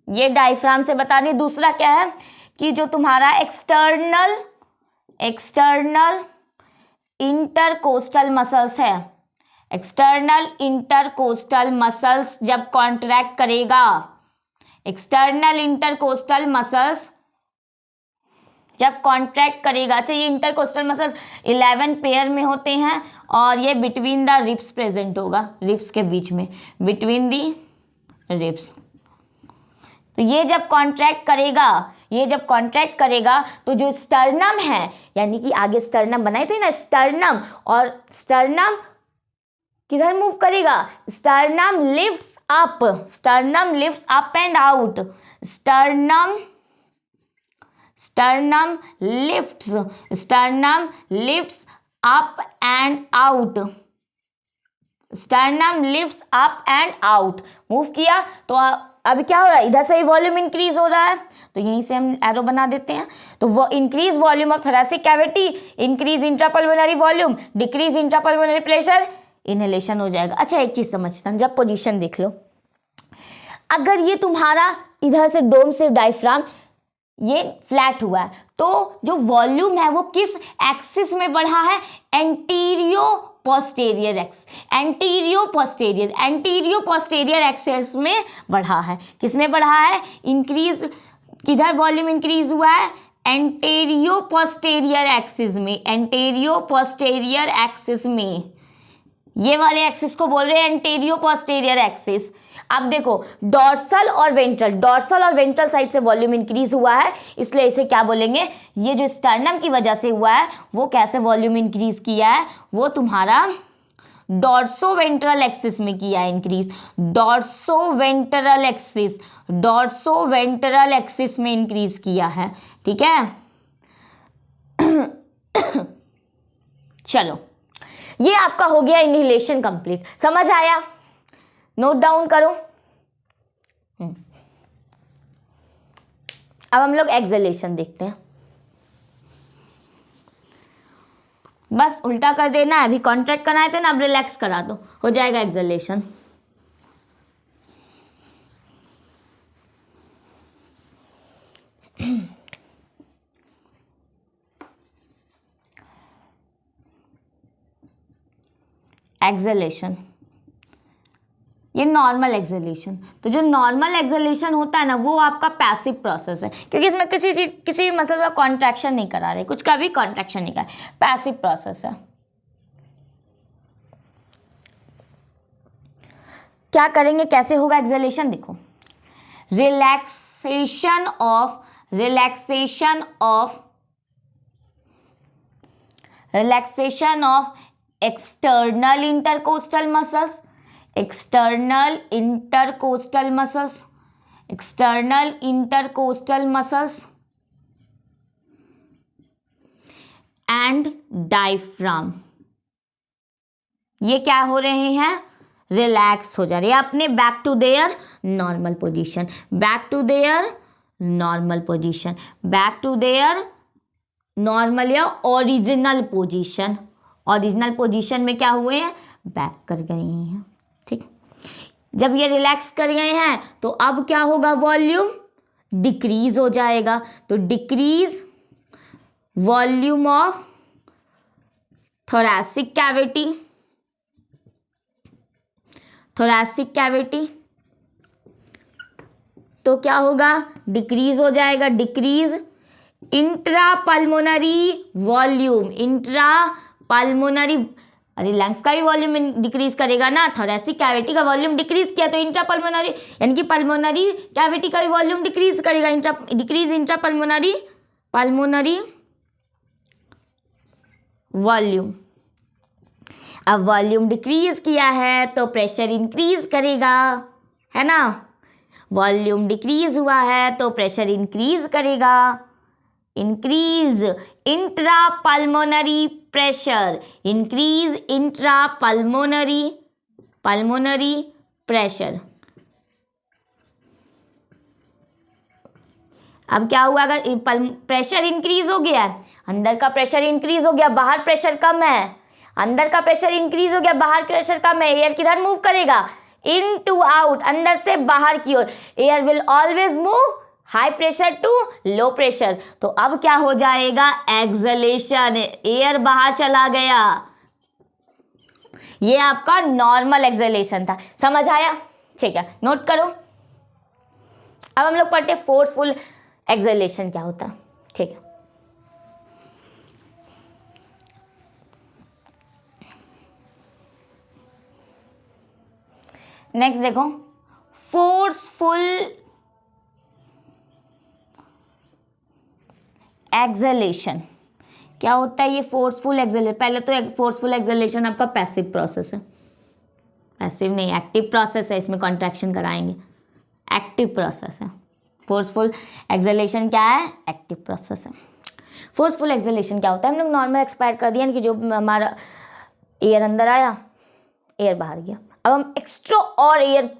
ये डायफ्राम से बता दें। दूसरा क्या है कि जो तुम्हारा एक्सटर्नल इंटरकोस्टल मसल्स है, एक्सटर्नल इंटरकोस्टल मसल्स जब कॉन्ट्रैक्ट करेगा, एक्सटर्नल इंटरकोस्टल मसल्स जब कॉन्ट्रैक्ट करेगा, अच्छा ये इंटरकोस्टल मसल्स 11 पेयर में होते हैं और ये बिटवीन द रिब्स प्रेजेंट होगा, रिब्स के बीच में, बिटवीन दी रिब्स। तो ये जब कॉन्ट्रैक्ट करेगा, ये जब कॉन्ट्रैक्ट करेगा तो जो स्टर्नम है, यानी कि आगे स्टर्नम बनाए थे ना, स्टर्नम, और स्टर्नम किधर मूव करेगा, sternum lifts up, sternum lifts up and out, sternum lifts up and out, sternum lifts up and out, move किया तो अब क्या हो रहा है, इधर से ही वॉल्यूम इंक्रीज हो रहा है, तो यहीं से हम एरो बना देते हैं। तो वो increase volume of thoracic cavity, increase intrapulmonary volume, decrease intrapulmonary pressure, inhalation हो जाएगा। अच्छा एक चीज समझना, जब पोजीशन देख लो, अगर ये तुम्हारा इधर से डोम से डायफ्राम ये फ्लैट हुआ है तो जो वॉल्यूम है वो किस एक्सिस में बढ़ा है, एंटीरियो पोस्टीरियर एक्सिस में बढ़ा है। किस में बढ़ा है, इंक्रीज, किधर वॉल्यूम इंक्रीज हुआ है, एंटीरियो पोस्टीरियर एक्सिस में, एंटीरियो पोस्टीरियर एक्सिस में, ये वाले एक्सिस को बोल रहे हैं एंटीरियो पोस्टीरियर एक्सिस। अब देखो डॉर्सल और वेंट्रल साइड से वॉल्यूम इंक्रीज हुआ है, इसलिए इसे क्या बोलेंगे, ये जो स्टर्नम की वजह से हुआ है वो कैसे वॉल्यूम इंक्रीज किया है, वो तुम्हारा डॉर्सो वेंट्रल एक्सिस में किया है इंक्रीज, डॉर्सो वेंट्रल एक्सिस में इंक्रीज किया है, ठीक है। चलो ये आपका हो गया इनहेलेशन कंप्लीट, समझ आया, नोट डाउन करो। अब हम लोग एक्सहेलेशन देखते हैं, बस उल्टा कर देना है, अभी कॉन्ट्रैक्ट कराए थे ना, अब रिलैक्स करा दो, हो जाएगा एक्सहेलेशन। एक्सहेलेशन, ये नॉर्मल एक्सहेलेशन, तो जो नॉर्मल एक्सहेलेशन होता है ना वो आपका पैसिव प्रोसेस है, क्योंकि इसमें किसी भी मसल का कॉन्ट्रैक्शन नहीं करा रहे, कुछ का भी कॉन्ट्रैक्शन नहीं करा, पैसिव प्रोसेस है। क्या करेंगे, कैसे होगा एक्सहेलेशन, देखो relaxation of external intercostal muscles, external intercostal muscles and diaphragm, ये क्या हो रहे हैं, रिलैक्स हो जा रहे हैं अपने back to their normal position, back to their normal या ओरिजिनल पोजीशन में क्या हुए हैं, बैक कर गए हैं, ठीक। जब ये रिलैक्स कर गए हैं तो अब क्या होगा, वॉल्यूम डिक्रीज हो जाएगा, तो decrease volume of thoracic cavity, तो क्या होगा, डिक्रीज हो जाएगा, डिक्रीज इंट्रापल्मोनरी वॉल्यूम, अरे लंग्स का भी वॉल्यूम डिक्रीज करेगा ना, थोरैसिक कैविटी का वॉल्यूम डिक्रीज किया तो इंट्रापल्मोनरी यानी कि पल्मोनरी कैविटी का भी वॉल्यूम डिक्रीज करेगा, डिक्रीज इंट्रापल्मोनरी वॉल्यूम। अब वॉल्यूम डिक्रीज किया है तो प्रेशर इंक्रीज करेगा, है ना, वॉल्यूम डिक्रीज हुआ है तो प्रेशर इंक्रीज करेगा, increase intra pulmonary pressure, increase intra pulmonary pressure. अब क्या हुआ, अगर प्रेशर इंक्रीज हो गया, अंदर का प्रेशर इंक्रीज हो गया, बाहर प्रेशर कम है, अंदर का प्रेशर इंक्रीज हो गया, बाहर प्रेशर कम है, एयर किधर मूव करेगा, इन टू आउट, अंदर से बाहर की ओर। Air will always move high pressure to low pressure. तो अब क्या हो जाएगा, एक्सलेशन, एयर बाहर चला गया। ये आपका नॉर्मल एक्सलेशन था, समझ आया? ठीक है, नोट करो। अब हम लोग पढ़ते फोर्सफुल एक्सलेशन क्या होता है। ठीक है, नेक्स्ट देखो, फोर्सफुल एक्सलेशन क्या होता है। ये फोर्सफुल एक्सलेशन, पहले तो फोर्सफुल एक्सलेशन आपका पैसिव प्रोसेस है, पैसिव नहीं एक्टिव प्रोसेस है, इसमें कॉन्ट्रैक्शन कराएंगे, एक्टिव प्रोसेस है। फोर्सफुल एक्सलेशन क्या है, एक्टिव प्रोसेस है। फोर्सफुल एक्सलेशन क्या होता है, हम लोग नॉर्मल एक्सपायर कर दिया कि जो हमारा एयर अंदर आया, एयर बाहर गया। अब हम एक्स्ट्रा और एयर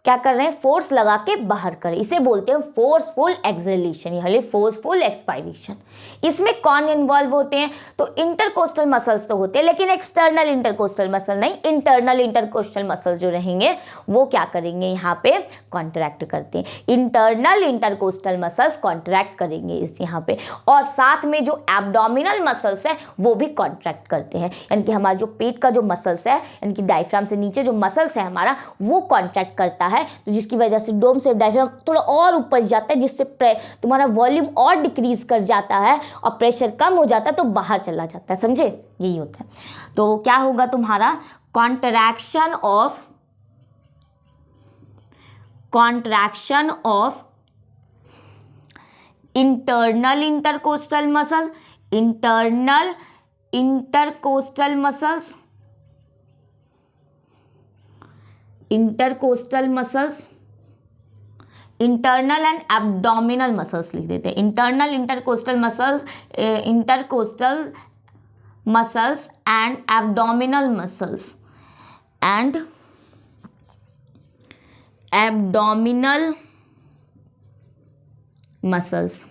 क्या कर रहे हैं, फोर्स लगा के बाहर करें, इसे बोलते हैं फोर्सफुल एक्सलेशन या फोर्सफुल एक्सपायरेशन। इसमें कौन इन्वॉल्व होते हैं, तो इंटरकोस्टल मसल्स तो होते हैं, लेकिन एक्सटर्नल इंटरकोस्टल मसल नहीं, इंटरनल इंटरकोस्टल मसल्स जो रहेंगे वो क्या करेंगे, यहाँ पे कॉन्ट्रैक्ट करते हैं। इंटरनल इंटरकोस्टल मसल्स कॉन्ट्रैक्ट करेंगे इस यहाँ पे, और साथ में जो एब्डोमिनल मसल्स है वो भी कॉन्ट्रैक्ट करते हैं, यानी कि हमारा जो पेट का जो मसल्स है, यानी कि डायफ्राम से नीचे जो मसल्स है हमारा, वो कॉन्ट्रैक्ट करता है, तो जिसकी वजह से डोम से डायफ्राम थोड़ा और ऊपर जाता है, जिससे तुम्हारा वॉल्यूम और डिक्रीज कर जाता है और प्रेशर कम हो जाता है, तो बाहर चला जाता है, समझे? यही होता है। तो क्या होगा तुम्हारा, contraction of internal intercostal muscle, internal intercostal muscles, intercostal muscles, internal and abdominal muscles लिख देते हैं। Internal intercostal muscles, intercostal muscles and abdominal muscles, and abdominal muscles,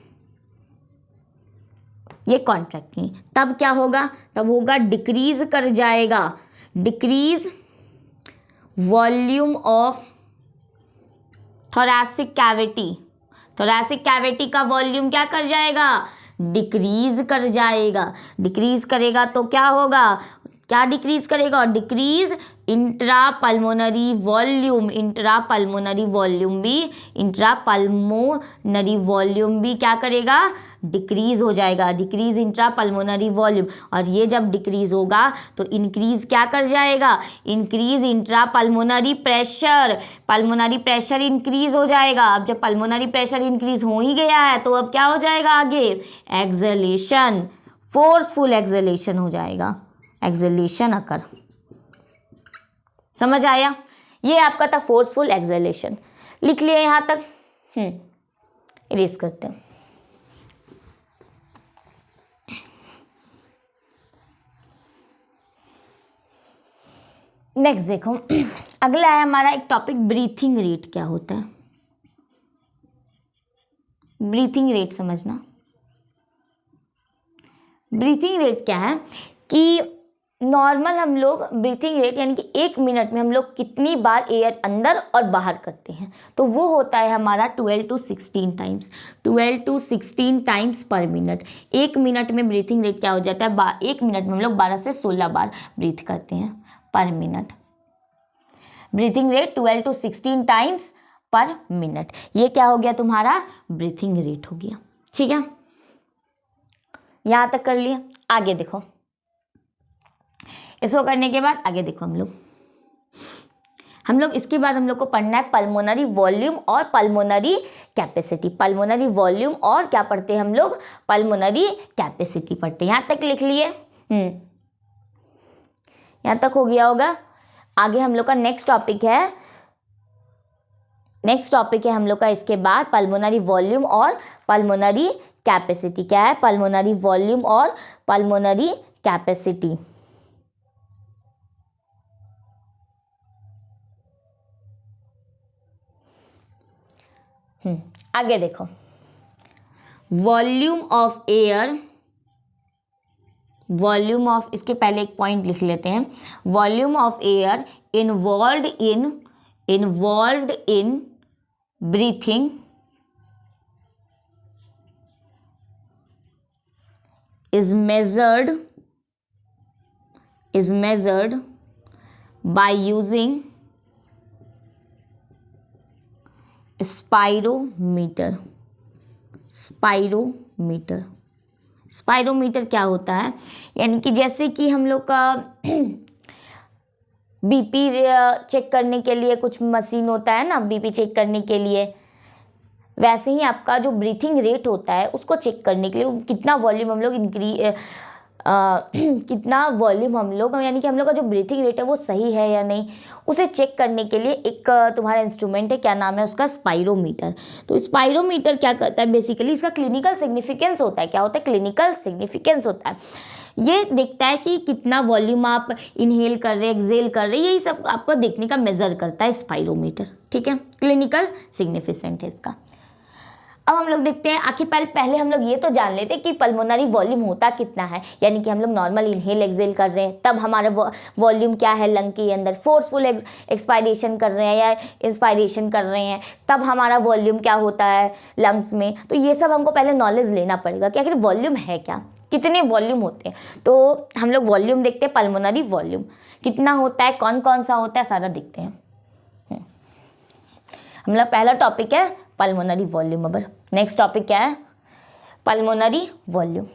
ये कॉन्ट्रैक्टिंग। तब क्या होगा, तब होगा डिक्रीज कर जाएगा, decrease volume of thoracic cavity, thoracic cavity का वॉल्यूम क्या कर जाएगा, डिक्रीज कर जाएगा। डिक्रीज करेगा तो क्या होगा, क्या डिक्रीज करेगा, decrease intra pulmonary volume, intra pulmonary volume भी क्या करेगा, डिक्रीज हो जाएगा, डिक्रीज इंट्रा पल्मोनरी वॉल्यूम। और ये जब डिक्रीज होगा तो इंक्रीज क्या कर जाएगा, increase intra pulmonary pressure increase हो जाएगा। अब जब पल्मोनरी प्रेशर इंक्रीज हो ही गया है तो अब क्या हो जाएगा, आगे एक्सलेशन, फोर्सफुल एक्सलेशन हो जाएगा, एक्सलेशन अकर। समझ आया? ये आपका था फोर्सफुल एक्सलेशन। लिख लिया यहाँ तक, इरेज करते हैं। नेक्स्ट देखो, अगला है हमारा एक टॉपिक, ब्रीथिंग रेट क्या होता है। ब्रीथिंग रेट समझना, ब्रीथिंग रेट क्या है कि नॉर्मल हम लोग ब्रीथिंग रेट यानी कि 1 मिनट में हम लोग कितनी बार एयर अंदर और बाहर करते हैं, तो वो होता है हमारा 12 to 16 टाइम्स, 12 to 16 टाइम्स पर मिनट। 1 मिनट में ब्रीथिंग रेट क्या हो जाता है, 1 मिनट में हम लोग 12 से 16 बार ब्रीथ करते हैं पर minute. Breathing rate 12 to 16 times पर मिनट, ये क्या हो गया तुम्हारा, ब्रीथिंग रेट हो गया। ठीक है, यहाँ तक कर लिया। आगे देखो, इसको करने के बाद आगे देखो, हम लोग इसके बाद हम लोग को पढ़ना है पल्मोनरी वॉल्यूम और पल्मोनरी कैपेसिटी। पल्मोनरी वॉल्यूम और क्या पढ़ते हैं हम लोग, पल्मोनरी कैपेसिटी पढ़ते हैं। यहाँ तक लिख लिए, यहाँ तक हो गया होगा। आगे हम लोग का नेक्स्ट टॉपिक है नेक्स्ट टॉपिक है हम लोग का इसके बाद पल्मोनरी वॉल्यूम और पल्मोनरी कैपेसिटी। क्या है? पल्मोनरी वॉल्यूम और पल्मोनरी कैपेसिटी। आगे देखो, volume of air, volume of, इसके पहले एक पॉइंट लिख लेते हैं, volume of air involved in breathing is measured by using spirometer. Spirometer क्या होता है? यानी कि जैसे कि हम लोग का बीपी चेक करने के लिए कुछ मशीन होता है ना, बीपी चेक करने के लिए, वैसे ही आपका जो ब्रीथिंग रेट होता है उसको चेक करने के लिए कितना वॉल्यूम हम लोग कितना वॉल्यूम हम लोग, यानी कि हम लोग का जो ब्रीथिंग रेट है वो सही है या नहीं, उसे चेक करने के लिए एक तुम्हारा इंस्ट्रूमेंट है, क्या नाम है उसका? स्पाइरोमीटर। तो स्पाइरोमीटर क्या करता है? बेसिकली इसका क्लिनिकल सिग्निफिकेंस होता है। क्या होता है? क्लिनिकल सिग्निफिकेंस होता है। ये देखता है कि कितना वॉल्यूम आप इनहेल कर रहे हैं, एक्सेल कर रहे हैं, यही सब आपको देखने का मेजर करता है स्पाइरोमीटर। ठीक है, क्लिनिकल सिग्निफिकेंट है इसका। अब हम लोग देखते हैं, आखिर पहले हम लोग ये तो जान लेते हैं कि पल्मोनरी वॉल्यूम होता कितना है, यानी कि हम लोग नॉर्मल इनहेल एक्सेल कर रहे हैं तब हमारा वॉल्यूम क्या है लंग के अंदर, फोर्सफुल एक्सपायरेशन कर रहे हैं या इंस्पायरेशन कर रहे हैं तब हमारा वॉल्यूम क्या होता है लंग्स में। तो ये सब हमको पहले नॉलेज लेना पड़ेगा कि आखिर वॉल्यूम है क्या, कितने वॉल्यूम होते हैं। तो हम लोग वॉल्यूम देखते हैं, पल्मोनरी वॉल्यूम कितना होता है, कौन कौन सा होता है, सारा देखते हैं। हम लोग पहला टॉपिक है पल्मोनरी वॉल्यूम। अब नेक्स्ट टॉपिक क्या है? Pulmonary volume.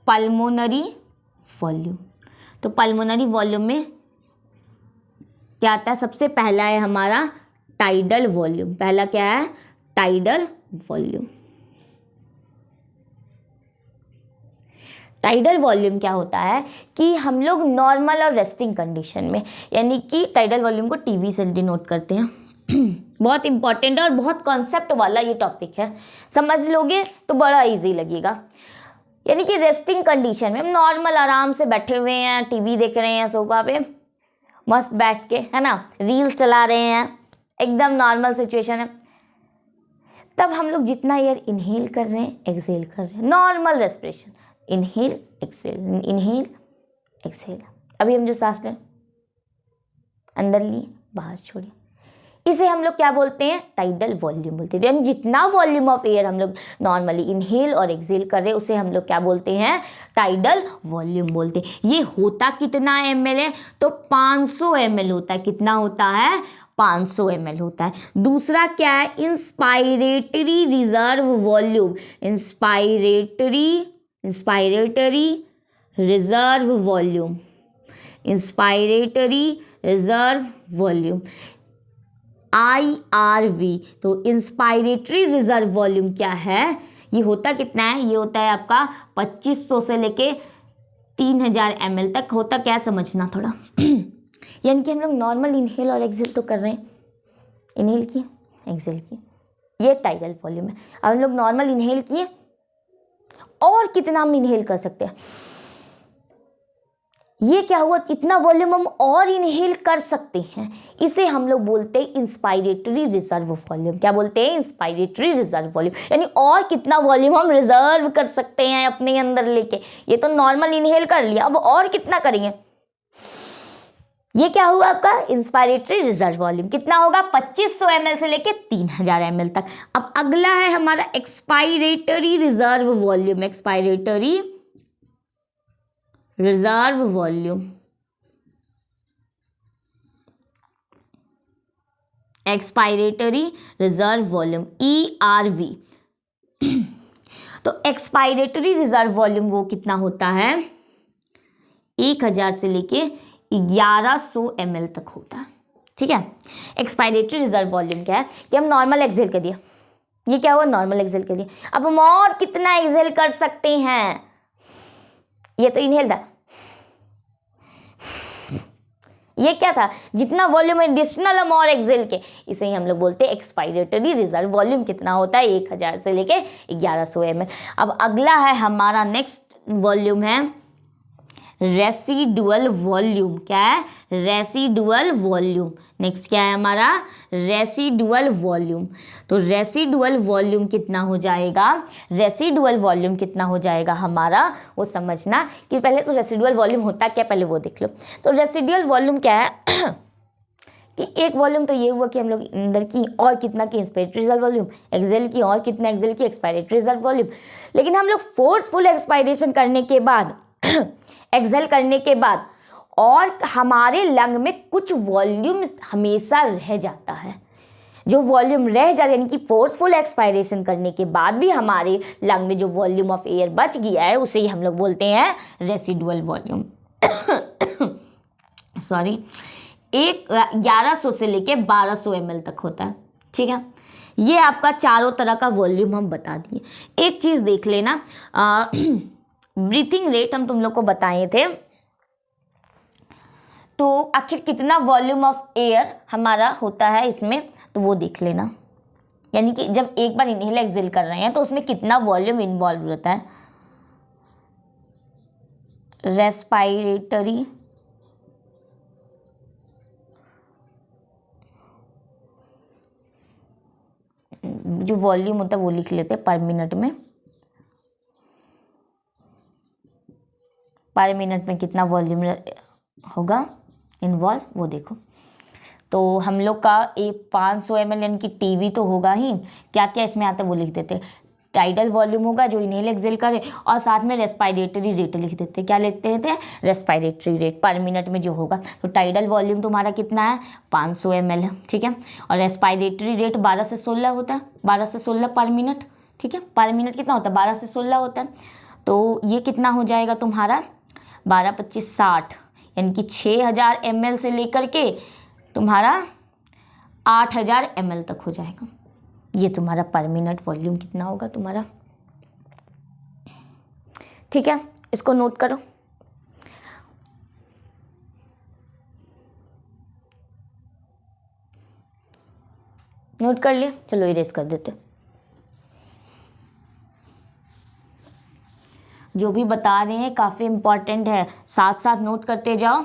पल्मोनरी वॉल्यूम, तो पल्मोनरी वॉल्यूम में क्या आता है? सबसे पहला है हमारा टाइडल वॉल्यूम। पहला क्या है? Tidal volume. टाइडल वॉल्यूम क्या होता है कि हम लोग नॉर्मल और रेस्टिंग कंडीशन में, यानी कि टाइडल वॉल्यूम को टीवी से डिनोट करते हैं। बहुत इंपॉर्टेंट और बहुत कॉन्सेप्ट वाला ये टॉपिक है, समझ लोगे तो बड़ा इजी लगेगा। यानी कि रेस्टिंग कंडीशन में हम नॉर्मल आराम से बैठे हुए हैं, टीवी देख रहे हैं सोफा पे मस्त बैठ के, है ना, रील्स चला रहे हैं, एकदम नॉर्मल सिचुएशन है, तब हम लोग जितना एयर इनहेल कर रहे हैं एक्सेल कर रहे हैं, normal respiration, inhale exhale, inhale exhale. अभी हम जो सांस लें अंदर लिए बाहर छोड़िए, इसे हम लोग क्या बोलते हैं? टाइडल वॉल्यूम बोलते हैं। यानी जितना वॉल्यूम ऑफ एयर हम लोग नॉर्मली इनहेल और एक्सेल कर रहे हैं उसे हम लोग क्या बोलते हैं? टाइडल वॉल्यूम बोलते हैं। ये होता कितना ml है? तो 500 ml होता है। कितना होता है? 500 ml होता है। दूसरा क्या है? Inspiratory reserve volume. Inspiratory reserve volume, inspiratory reserve volume, IRV। तो इंस्पायरेटरी रिजर्व वॉल्यूम क्या है? ये होता कितना है? ये होता है आपका 2500 से लेके 3000 ml तक होता। क्या समझना थोड़ा यानी कि हम लोग नॉर्मल इनहेल और एक्सेल तो कर रहे हैं, इनहेल किए एक्सेल किए, ये टाइडल वॉल्यूम है। अब हम लोग नॉर्मल इनहेल किए, और कितना हम इनहेल कर सकते हैं? ये क्या हुआ? कितना वॉल्यूम हम और इनहेल कर सकते हैं, इसे हम लोग बोलते हैं इंस्पायरेटरी रिजर्व वॉल्यूम। क्या बोलते हैं? Inspiratory reserve volume. यानी और कितना वॉल्यूम हम रिजर्व कर सकते हैं अपने अंदर लेके। ये तो नॉर्मल इनहेल कर लिया, अब और कितना करेंगे? ये क्या हुआ आपका? Inspiratory reserve volume. कितना होगा? 2500 ml से लेके 3000 ml तक। अब अगला है हमारा expiratory reserve volume. Expiratory reserve volume, expiratory reserve volume, ERV। तो एक्सपायरेटरी रिजर्व वॉल्यूम वो कितना होता है? 1000 से लेके 1100 ml तक होता है। ठीक है, एक्सपायरेटरी रिजर्व वॉल्यूम क्या है कि हम नॉर्मल एक्सेल कर दिया, ये क्या हुआ? नॉर्मल एक्सेल कर दिया। अब हम और कितना एक्सेल कर सकते हैं? ये तो इनहेल था, ये क्या था, जितना वॉल्यूम एडिशनल हम और एक्सेल के, इसे ही हम लोग बोलते हैं एक्सपायरेटरी रिजर्व। वॉल्यूम कितना होता है, 1000 से लेके 1100 ml। अब अगला है हमारा नेक्स्ट वॉल्यूम है रेसिडुअल वॉल्यूम। क्या है, रेसिडुअल वॉल्यूम। नेक्स्ट क्या है हमारा, रेसिडुअल वॉल्यूम। तो रेसिडुअल वॉल्यूम कितना हो जाएगा, रेसिडुअल वॉल्यूम कितना हो जाएगा हमारा, वो समझना कि पहले तो रेसिडुअल वॉल्यूम होता क्या, पहले वो देख लो। तो रेसिडुअल वॉल्यूम क्या है कि एक वॉल्यूम तो ये हुआ कि हम लोग अंदर की और कितना की इंस्पायरेटरी रिजर्व वॉल्यूम, एक्सेल की और कितना एक्सेल की एक्सपायरेटरी रिजर्व वॉल्यूम। लेकिन हम लोग फोर्सफुल एक्सपायरेशन करने के बाद एक्सेल करने के बाद और हमारे लंग में कुछ वॉल्यूम हमेशा रह जाता है। जो वॉल्यूम रह जाता है यानी कि फोर्सफुल एक्सपायरेशन करने के बाद भी हमारे लंग में जो वॉल्यूम ऑफ एयर बच गया है उसे ही हम लोग बोलते हैं रेसिडुअल वॉल्यूम। सॉरी, 1100 से लेके 1200 ml तक होता है। ठीक है, ये आपका चारों तरह का वॉल्यूम हम बता दिए। एक चीज़ देख लेना, ब्रीथिंग रेट हम तुम लोग को बताए थे, तो आखिर कितना वॉल्यूम ऑफ एयर हमारा होता है इसमें, तो वो देख लेना। यानी कि जब एक बार इनहेल एक्सेल कर रहे हैं तो उसमें कितना वॉल्यूम इन्वॉल्व रहता है। रेस्पायरेटरी जो वॉल्यूम होता है वो लिख लेते हैं पर मिनट में। पर मिनट में कितना वॉल्यूम होगा इन्वॉल्व, वो देखो। तो हम लोग का 500 ml यानी कि टीवी तो होगा ही, क्या क्या इसमें आता है वो लिख देते। टाइडल वॉल्यूम होगा जो इनहेल एक्सेल करे, और साथ में रेस्पायरेटरी रेट लिख देते। क्या लिखते थे, रेस्पायरेटरी रेट पर मिनट में जो होगा। तो टाइडल वॉल्यूम तुम्हारा कितना है, 500 ml है। ठीक है, और रेस्पायरेटरी रेट 12 से 16 होता है, 12 से 16 पर मिनट। ठीक है, पर मिनट कितना होता है, 12 से 16 होता है। तो ये कितना हो जाएगा तुम्हारा, 12 25 60, यानी कि 6000 ml से लेकर के तुम्हारा 8000 ml तक हो जाएगा। ये तुम्हारा पर मिनट वॉल्यूम कितना होगा तुम्हारा। ठीक है, इसको नोट करो। नोट कर लिया, चलो इरेज कर देते। जो भी बता रहे हैं काफ़ी इंपॉर्टेंट है, साथ साथ नोट करते जाओ।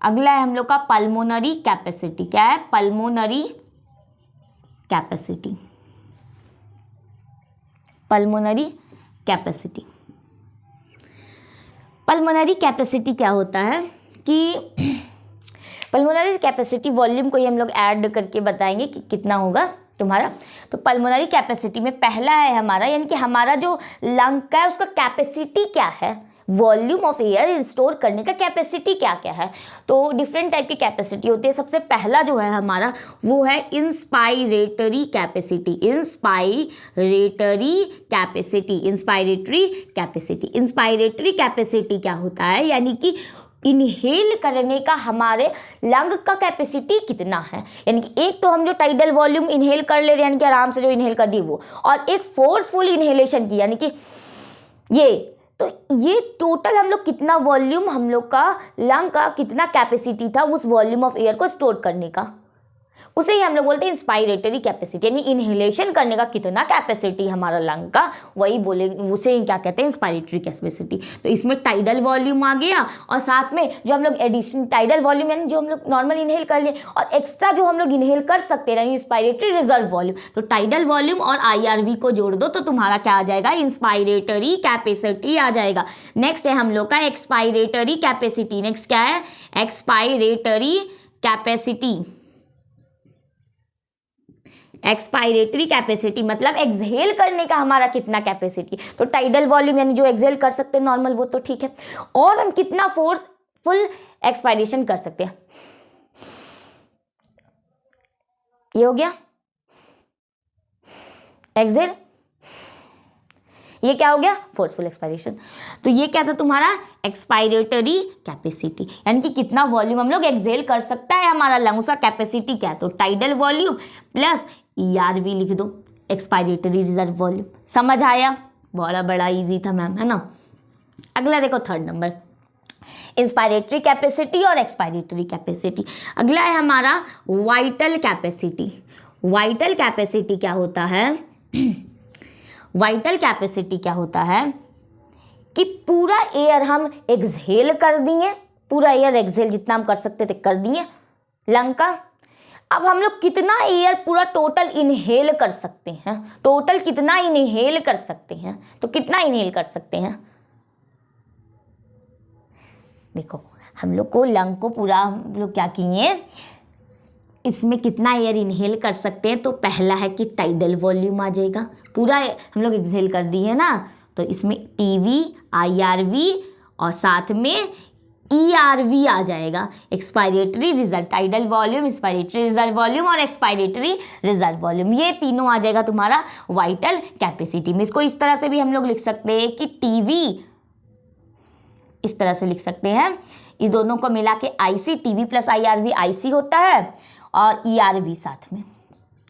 अगला है हम लोग का पल्मोनरी कैपेसिटी। क्या है, pulmonary capacity. Pulmonary capacity, pulmonary capacity क्या होता है कि पल्मोनरी कैपेसिटी वॉल्यूम को ही हम लोग ऐड करके बताएंगे कि कितना होगा तुम्हारा। तो पल्मोनरी कैपेसिटी में पहला है हमारा, यानी कि हमारा जो लंग का है उसका कैपेसिटी क्या है, वॉल्यूम ऑफ एयर स्टोर करने का कैपेसिटी क्या क्या है। तो डिफरेंट टाइप की कैपेसिटी होती है। सबसे पहला जो है हमारा वो है inspiratory capacity. Inspiratory capacity, inspiratory capacity. Inspiratory capacity क्या होता है, यानी कि इनहेल करने का हमारे लंग का कैपेसिटी कितना है। यानी कि एक तो हम जो टाइडल वॉल्यूम इनहेल कर ले रहे हैं, यानी कि आराम से जो इनहेल कर दी वो, और एक फोर्सफुल इनहेलेशन की, यानी कि ये, तो ये टोटल हम लोग कितना वॉल्यूम, हम लोग का लंग का कितना कैपेसिटी था उस वॉल्यूम ऑफ एयर को स्टोर करने का, उसे ही हम लोग बोलते हैं इंस्पायरेटरी कैपेसिटी। यानी इनहेलेशन करने का कितना कैपेसिटी हमारा लंग का, वही बोले, उसे ही क्या कहते हैं, इंस्पायरेटरी कैपेसिटी। तो इसमें टाइडल वॉल्यूम आ गया, और साथ में जो हम लोग एडिशन टाइडल वॉल्यूम यानी जो हम लोग नॉर्मल इनहेल कर लिए, और एक्स्ट्रा जो हम लोग इनहेल कर सकते हैं यानी इंस्पायरेटरी रिजर्व वॉल्यूम। तो टाइडल वॉल्यूम और IRV को जोड़ दो तो तुम्हारा क्या आ जाएगा, इंस्पायरेटरी कैपेसिटी आ जाएगा। नेक्स्ट है हम लोग का एक्सपायरेटरी कैपेसिटी। नेक्स्ट क्या है, एक्सपायरेटरी कैपेसिटी। एक्सपायरेटरी कैपेसिटी मतलब एक्सहेल करने का हमारा कितना कैपेसिटी। तो टाइडल वॉल्यूम यानी जो एक्सहेल कर सकते हैं नॉर्मल, वो तो ठीक है, और हम कितना फोर्सफुल एक्सपायरेशन कर सकते हैं, ये हो गया एक्सहेल, ये क्या हो गया, फोर्सफुल एक्सपायरेशन। तो ये क्या था तुम्हारा, एक्सपायरेटरी कैपेसिटी, यानी कि कितना वॉल्यूम हम लोग एक्सहेल कर सकता है हमारा लंग, उसका कैपेसिटी क्या है। तो टाइडल वॉल्यूम प्लस ERV लिख दो, एक्सपायरेटरी रिजर्व वॉल्यूम। समझ आया, बड़ा इजी था मैम, है ना। अगला देखो, थर्ड नंबर, इंस्पायरेटरी कैपेसिटी और एक्सपायरेटरी कैपेसिटी। अगला है हमारा वाइटल कैपेसिटी। वाइटल कैपेसिटी क्या होता है? वाइटल कैपेसिटी क्या होता है कि पूरा एयर हम एक्सहेल कर दिए, पूरा एयर एक्सहेल जितना हम कर सकते थे कर दिए लंग का। अब हम लोग कितना एयर पूरा टोटल इनहेल कर सकते हैं? टोटल कितना इनहेल कर सकते हैं? तो कितना इनहेल कर सकते हैं? देखो हम लोग को लंग को पूरा हम लोग क्या किए, इसमें कितना एयर इनहेल कर सकते हैं? तो पहला है कि टाइडल वॉल्यूम आ जाएगा, पूरा हम लोग एक्सहेल कर दिए ना, तो इसमें टीवी, आईआरवी और साथ में ईआरवी आ जाएगा। Expiratory reserve tidal volume, expiratory reserve volume और एक्सपायरेटरी रिजर्व वॉल्यूम, ये तीनों आ जाएगा तुम्हारा वाइटल कैपेसिटी में। इसको इस तरह से भी हम लोग लिख सकते हैं कि टीवी, इस तरह से लिख सकते हैं, इस दोनों को मिला के IC, TV plus IRV IC होता है और ईआरवी साथ में,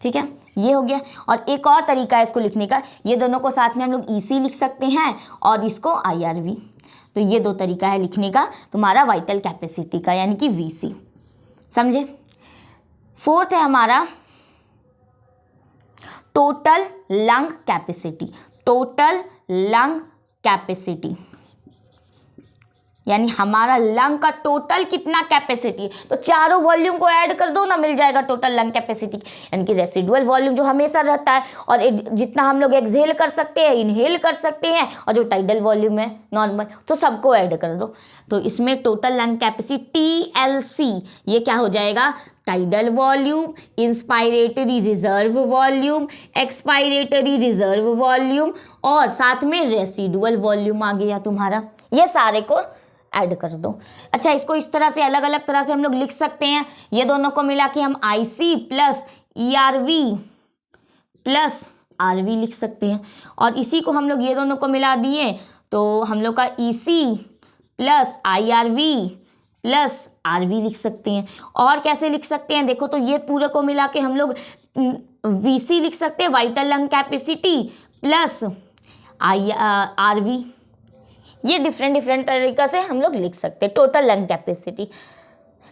ठीक है, ये हो गया। और एक और तरीका है इसको लिखने का, ये दोनों को साथ में हम लोग ईसी लिख सकते हैं और इसको आईआरवी। तो ये दो तरीका है लिखने का तुम्हारा वाइटल कैपेसिटी का, यानी कि वीसी, समझे। फोर्थ है हमारा total lung capacity. Total lung capacity यानी हमारा लंग का टोटल कितना कैपेसिटी, तो चारों वॉल्यूम को ऐड कर दो ना, मिल जाएगा टोटल लंग कैपेसिटी। यानी कि रेसिडुअल वॉल्यूम जो हमेशा रहता है और जितना हम लोग एक्सहेल कर सकते हैं, इनहेल कर सकते हैं, और जो टाइडल वॉल्यूम है नॉर्मल, तो सबको ऐड कर दो। तो इसमें टोटल लंग कैपेसिटी TLC, ये क्या हो जाएगा? Tidal volume, inspiratory reserve volume, expiratory reserve volume और साथ में रेसिडुअल वॉल्यूम आ गया तुम्हारा। ये सारे को ऐड कर दो। अच्छा, इसको इस तरह से अलग अलग तरह से हम लोग लिख सकते हैं। ये दोनों को मिला के हम IC plus ERV plus RV लिख सकते हैं, और इसी को हम लोग ये दोनों को मिला दिए तो हम लोग का EC plus IRV plus RV लिख सकते हैं। और कैसे लिख सकते हैं देखो, तो ये पूरे को मिला के हम लोग VC लिख सकते हैं, vital lung capacity plus RV। ये डिफरेंट तरीक़ा से हम लोग लिख सकते हैं टोटल लंग कैपेसिटी।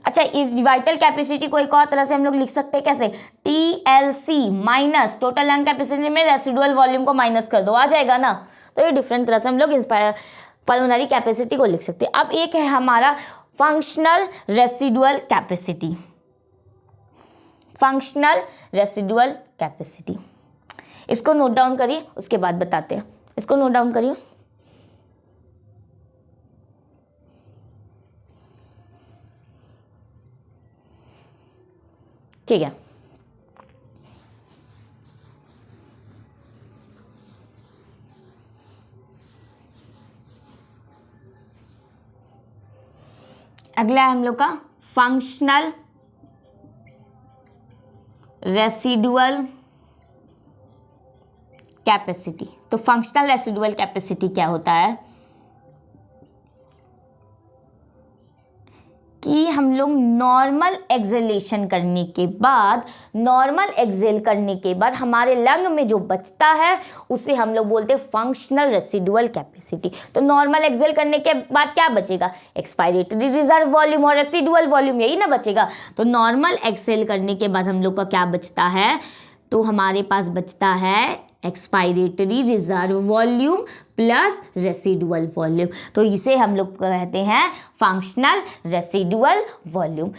अच्छा, इस वाइटल कैपेसिटी को एक और तरह से हम लोग लिख सकते हैं, कैसे? TLC minus total lung capacity में रेसिडुअल वॉल्यूम को माइनस कर दो, आ जाएगा ना। तो ये डिफरेंट तरह से हम लोग पल्मोनरी कैपेसिटी को लिख सकते हैं। अब एक है हमारा functional residual capacity. Functional residual capacity, इसको नोट डाउन करिए, उसके बाद बताते हैं। इसको नोट डाउन करिए। ठीक है, अगला है हम लोग का फंक्शनल रेसिडुअल कैपेसिटी। तो फंक्शनल रेसिडुअल कैपेसिटी क्या होता है कि हम लोग नॉर्मल एक्सहेलेशन करने के बाद, नॉर्मल एक्सहेल करने के बाद हमारे लंग में जो बचता है उसे हम लोग बोलते हैं फंक्शनल रेसिडुअल कैपेसिटी। तो नॉर्मल एक्सहेल करने के बाद क्या बचेगा? एक्सपायरेटरी रिजर्व वॉल्यूम और रेसिडुअल वॉल्यूम, यही ना बचेगा। तो नॉर्मल एक्सहेल करने के बाद हम लोग का क्या बचता है? तो हमारे पास बचता है expiratory reserve volume plus residual volume. तो इसे हम लोग कहते हैं functional residual volume.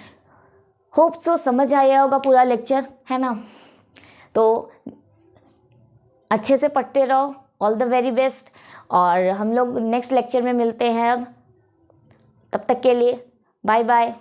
Hope so समझ आया होगा पूरा लेक्चर, है ना। तो अच्छे से पढ़ते रहो, ऑल द वेरी बेस्ट। और हम लोग नेक्स्ट लेक्चर में मिलते हैं अब, तब तक के लिए बाय बाय।